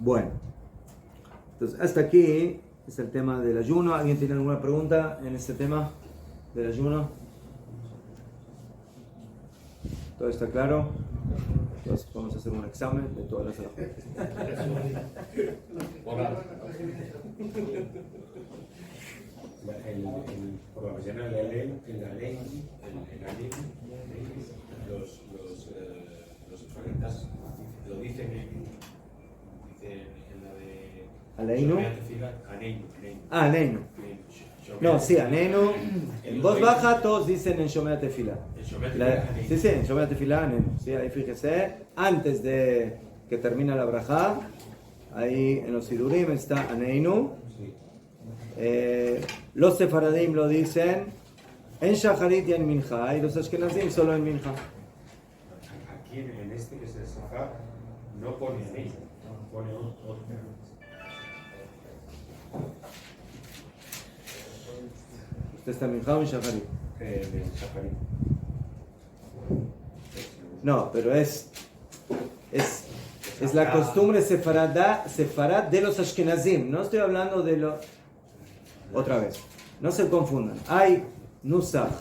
Bueno, entonces hasta aquí es el tema del ayuno. ¿Alguien tiene alguna pregunta en este tema del ayuno? ¿Todo está claro? Entonces vamos a hacer un examen de todas las por la mañana la ley, los israelitas lo dicen en la de ¿Aleinu? Aleinu. No, sí, Aleinu. En voz baja todos dicen en Shomea Tefilá. Sí, sí, en Shomea Tefilá, Aleinu. Sí, ahí fíjese, antes de que termina la brajá, ahí en los Sidurim está Aleinu. Los Sefaradim lo dicen en Shacharit y en Mincha, y los Ashkenazim solo en Mincha. Aquí en este que es el Sahar no pone Aleinu, pone otro. ¿Usted está en Mincha o en Shacharit? En Shacharit. No, pero es la costumbre sefarad de los Ashkenazim. No estoy hablando de los... Otra vez, no se confundan. Hay Nusach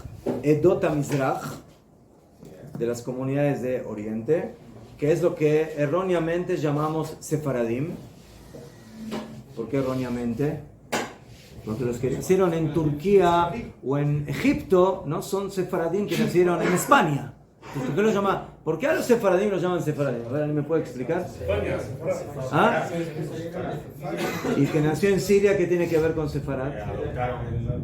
Edot HaMizrach, de las comunidades de Oriente, que es lo que erróneamente llamamos Sefaradim. ¿Por qué erróneamente? Porque los que nacieron en Turquía o en Egipto no son Sefaradim que nacieron en España. ¿Por qué, ¿Por qué a los Sefaradim los llaman Sefaradim? ¿Alguien me puede explicar? ¿Ah? ¿Y que nació en Siria qué tiene que ver con Sefarad? Adoptaron el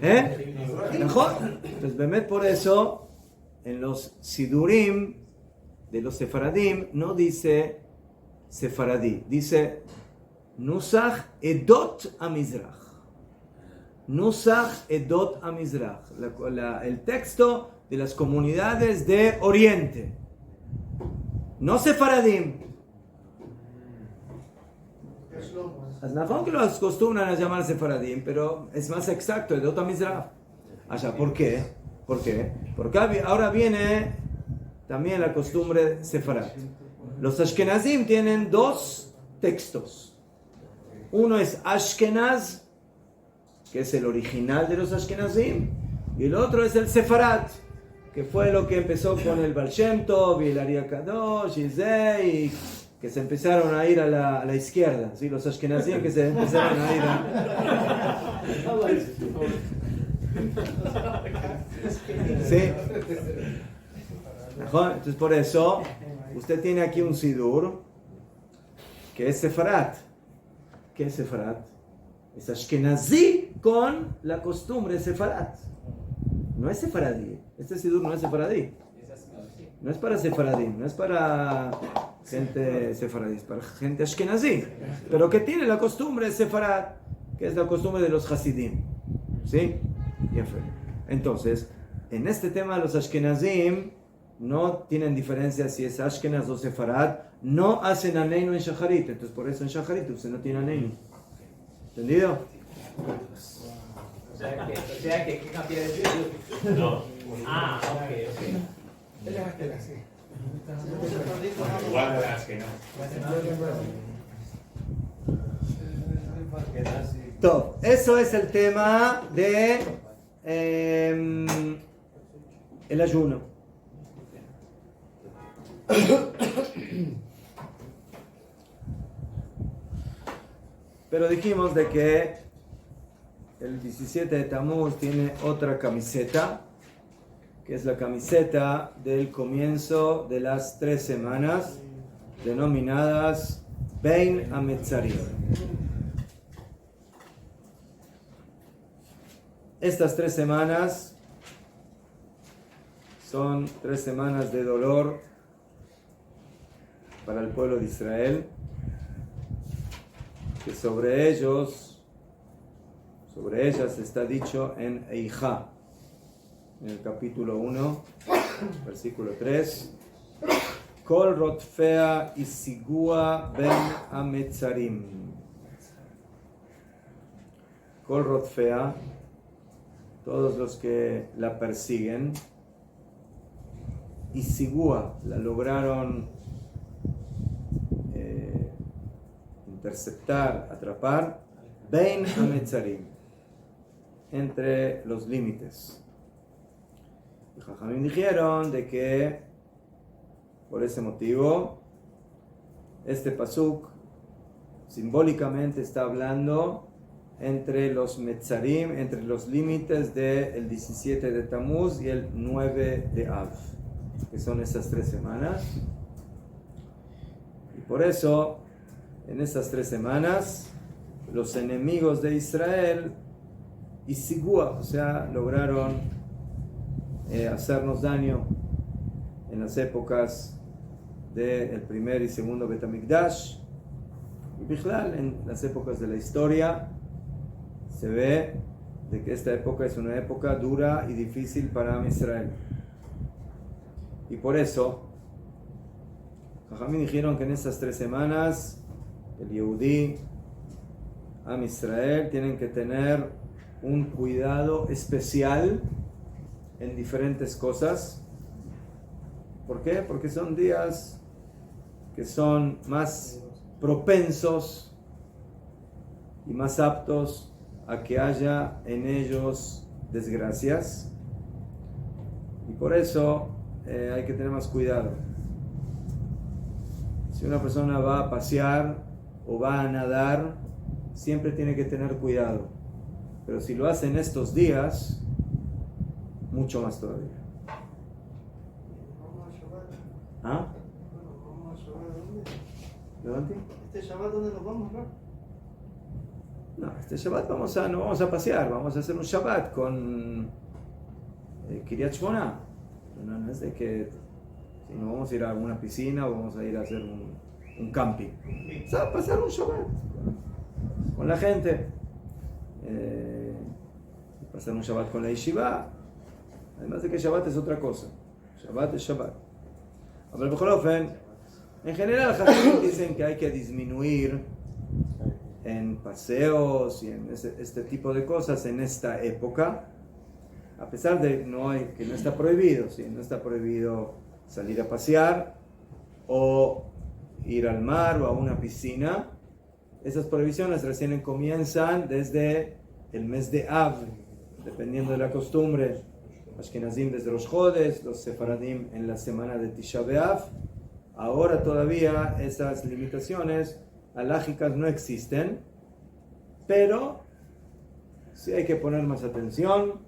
¿Eh? ¿Mejor? Pues Bemet por eso en los Sidurim de los Sefaradim no dice Sefaradí, dice Nusach Edot HaMizrach. Nusach Edot HaMizrach, el texto de las comunidades de Oriente, no Sefaradim. Es najón que los acostumbran a llamar Sefaradim, pero es más exacto, Edot HaMizrach. Allá, ¿por qué? ¿Por qué? Porque ahora viene también la costumbre Sefarad. Los Ashkenazim tienen dos textos. Uno es Ashkenaz, que es el original de los Ashkenazim, y el otro es el Sefarad, que fue lo que empezó con el Baal Shem Tov y el Ari Kadosh y Zei, que se empezaron a ir a la izquierda, ¿sí? Los Ashkenazim que se empezaron a ir ¿sí? Entonces por eso usted tiene aquí un Sidur que es Sefarad. ¿Qué es Sefarad? Es Ashkenazí con la costumbre Sefarad. No es Sefaradí. Este Sidur no es Sefaradí. No es para Sefaradí, no es para gente Sefaradí, es para gente Ashkenazí. Pero que tiene la costumbre Sefarad, que es la costumbre de los Hasidim. ¿Sí? Bien, entonces, en este tema los Ashkenazim no tienen diferencia si es Ashkenaz o Sefarad, no hacen Aneinu en Shacharit, entonces por eso en Shacharit usted no tiene Aneinu. ¿Entendido? O sea que ¿qué cambia de Sidur? No. Ah, ok. Igual de las que no. Todo. Eso es el tema de el ayuno. Pero dijimos de que el 17 de Tammuz tiene otra camiseta, que es la camiseta del comienzo de las 3 semanas, denominadas Bein HaMetzarim. Estas 3 semanas son 3 semanas de dolor para el pueblo de Israel, que sobre ellas está dicho en Eijá, en el capítulo 1, versículo 3, Kol Rotfea y Sigua Ben Ametzarim. Kol Rotfea, todos los que la persiguen, y Sigua la lograron interceptar, atrapar, Ben Ametzarim, entre los límites. Y Jajamim dijeron de que por ese motivo este pasuk simbólicamente está hablando entre los Metzarim, entre los límites del 17 de Tammuz y el 9 de Av, que son esas 3 semanas. Y por eso, en estas 3 semanas, los enemigos de Israel, y Sigua, o sea, lograron hacernos daño en las épocas del primer y segundo Bet HaMikdash, y Bichlal, en las épocas de la historia, se ve de que esta época es una época dura y difícil para Am Israel. Y por eso, Jajamín dijeron que en estas 3 semanas, el Yehudí, Am Israel, tienen que tener un cuidado especial en diferentes cosas. ¿Por qué? Porque son días que son más propensos y más aptos a que haya en ellos desgracias, y por eso hay que tener más cuidado. Si una persona va a pasear o va a nadar, siempre tiene que tener cuidado, pero si lo hace en estos días, mucho más todavía. ¿Ah? ¿Levante? ¿Este Shabbat dónde nos vamos, no? No, este Shabbat no vamos a pasear, vamos a hacer un Shabbat con Kiryat Shmona. No es de que si no vamos a ir a alguna piscina o vamos a ir a hacer un camping. O sea, pasar un Shabbat con la gente. Pasar un Shabbat con la Yeshiva. Además de que Shabbat es otra cosa. Shabbat es Shabbat. Pero en general, Jajamim dicen que hay que disminuir en paseos y en este tipo de cosas en esta época, a pesar de que no está prohibido, ¿sí? No está prohibido salir a pasear o ir al mar o a una piscina. Esas prohibiciones recién comienzan desde el mes de Av, dependiendo de la costumbre. Ashkenazim desde los Jodes, los Sefaradim en la semana de Tisha B'Av. Ahora todavía esas limitaciones halágicas no existen, pero sí hay que poner más atención,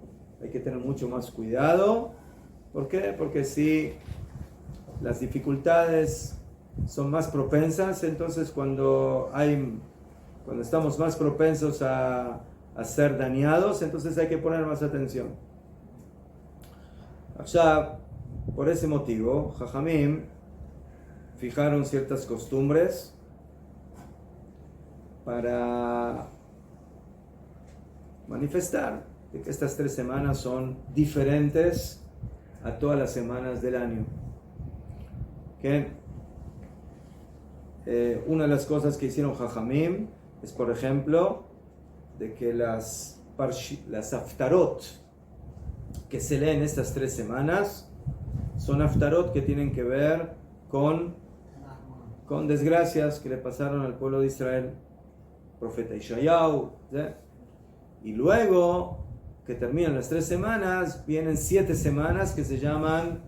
hay que tener mucho más cuidado. ¿Por qué? Porque si las dificultades son más propensas, entonces cuando estamos más propensos a ser dañados, entonces hay que poner más atención. Ya, por ese motivo, Jajamim fijaron ciertas costumbres para manifestar de que estas 3 semanas son diferentes a todas las semanas del año. Una de las cosas que hicieron Jajamim es, por ejemplo, de que las Haftarot que se leen estas 3 semanas son Haftarot que tienen que ver con desgracias que le pasaron al pueblo de Israel, profeta Ishayahu, ¿sí? Y luego que terminan las 3 semanas, vienen 7 semanas que se llaman,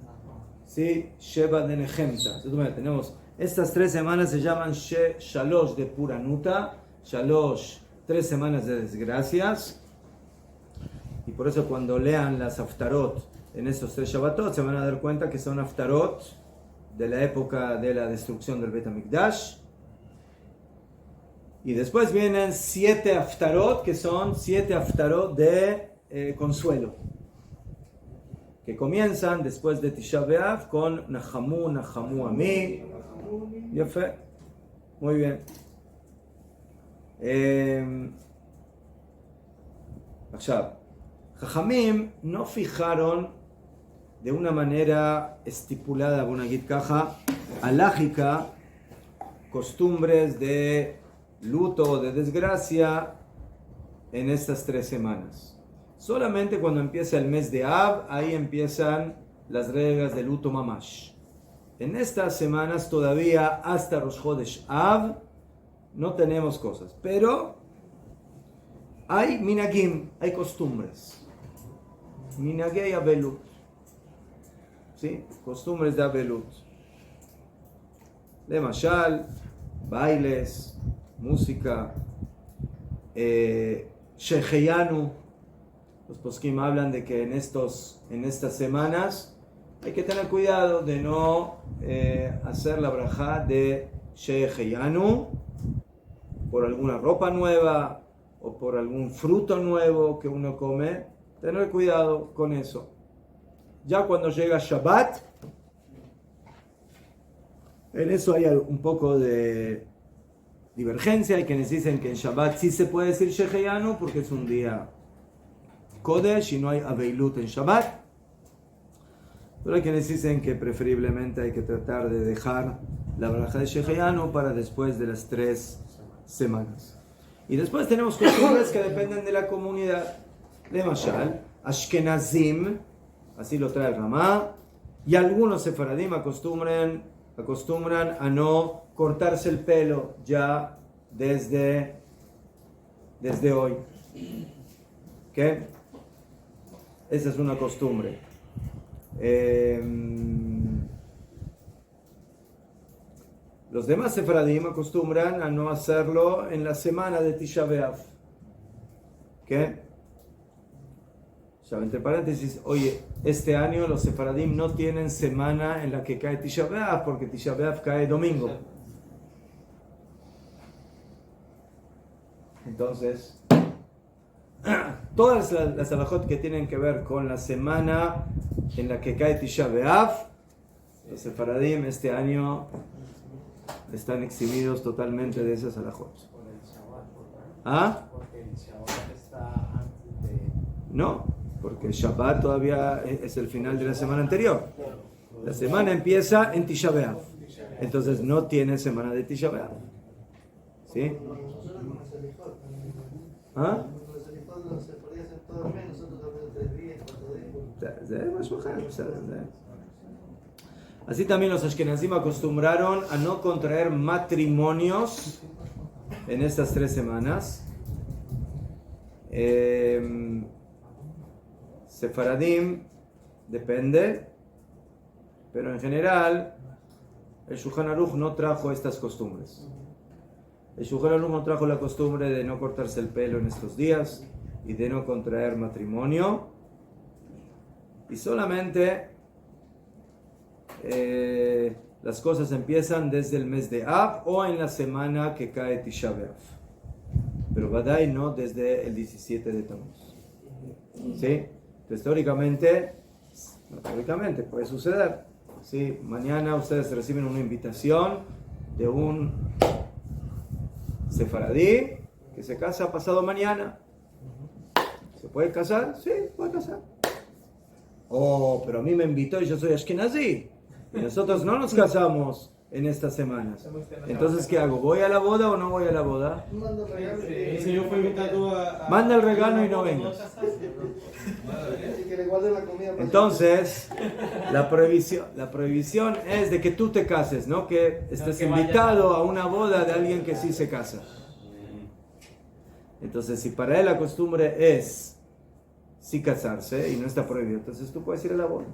¿sí?, Sheba de Nehemta. Entonces, tenemos estas 3 semanas, se llaman Shalosh de Puranuta, Shalosh, 3 semanas de desgracias. Y por eso cuando lean las Haftarot en estos 3 Shabbatot, se van a dar cuenta que son Haftarot de la época de la destrucción del Bet HaMikdash. Y después vienen 7 Haftarot, que son 7 Haftarot de consuelo, que comienzan después de Tisha B'Av con Nahamu, Nahamu Ami. Yafe. Muy bien. Jajamim no fijaron de una manera estipulada, una caja alágica, costumbres de luto o de desgracia en estas 3 semanas. Solamente cuando empieza el mes de Av, ahí empiezan las reglas de luto mamash. En estas semanas todavía hasta Rosh Chodesh Av no tenemos cosas, pero hay minagim, hay costumbres. Minagei Abelut, ¿sí? Costumbres de Abelut. De Mashal, bailes, música, Sheheyanu. Los poskim hablan de que en estas semanas hay que tener cuidado de no hacer la brajá de Sheheyanu por alguna ropa nueva o por algún fruto nuevo que uno come. Tener cuidado con eso. Ya cuando llega Shabbat, en eso hay un poco de divergencia. Hay quienes dicen que en Shabbat sí se puede decir Sheheyanu porque es un día Kodesh y no hay Aveilut en Shabbat. Pero hay quienes dicen que preferiblemente hay que tratar de dejar la braja de Sheheyanu para después de las 3 semanas. Y después tenemos costumbres que dependen de la comunidad. De Mashal, Ashkenazim, así lo trae el Ramá, y algunos sefaradim acostumbran a no cortarse el pelo ya desde hoy. ¿Qué? Esa es una costumbre. Los demás sefaradim acostumbran a no hacerlo en la semana de Tisha B'Av. ¿Qué? Ya, entre paréntesis, oye, este año los sefaradim no tienen semana en la que cae Tisha B'Av porque Tisha B'Av cae domingo. Entonces, todas las halajot que tienen que ver con la semana en la que cae Tisha B'Av, los sefaradim este año están eximidos totalmente de esas halajot. ¿Ah? Porque el Shabbat está antes de... No, porque el Shabbat todavía es el final de la semana anterior. La semana empieza en Tisha B'Av. Entonces no tiene semana de Tisha B'Av. ¿Sí? ¿Ah? Así también los ashkenazim acostumbraron a no contraer matrimonios en estas 3 semanas. Sefaradim depende, pero en general el Shulchan Aruch no trajo estas costumbres. El Shulchan Aruch no trajo la costumbre de no cortarse el pelo en estos días y de no contraer matrimonio, y solamente las cosas empiezan desde el mes de Av o en la semana que cae Tisha B'Av, pero Badai no desde el 17 de Tammuz. ¿Sí? Entonces teóricamente puede suceder. ¿Sí? Mañana ustedes reciben una invitación de un sefaradí que se casa pasado mañana. ¿Se puede casar? Sí, puede casar. Oh, pero a mí me invitó y yo soy ashkenazí. Y nosotros no nos casamos en estas semanas. Entonces, ¿qué hago? ¿Voy a la boda o no voy a la boda? El señor fue invitado a... Manda el regalo y no vengas. Entonces, la prohibición es de que tú te cases, no que estés invitado a una boda de alguien que sí se casa. Entonces, si para él la costumbre es sí casarse y no está prohibido, entonces tú puedes ir a la boda.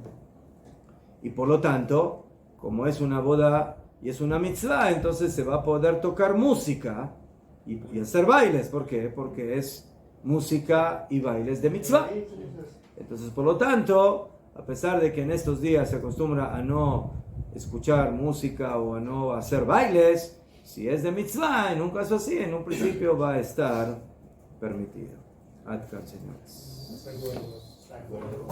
Y por lo tanto, como es una boda y es una mitzvah, entonces se va a poder tocar música y hacer bailes. ¿Por qué? Porque es música y bailes de mitzvah. Entonces, por lo tanto, a pesar de que en estos días se acostumbra a no escuchar música o a no hacer bailes, si es de mitzvah, en un caso así, en un principio va a estar permitido. Adkan, señores. De acuerdo.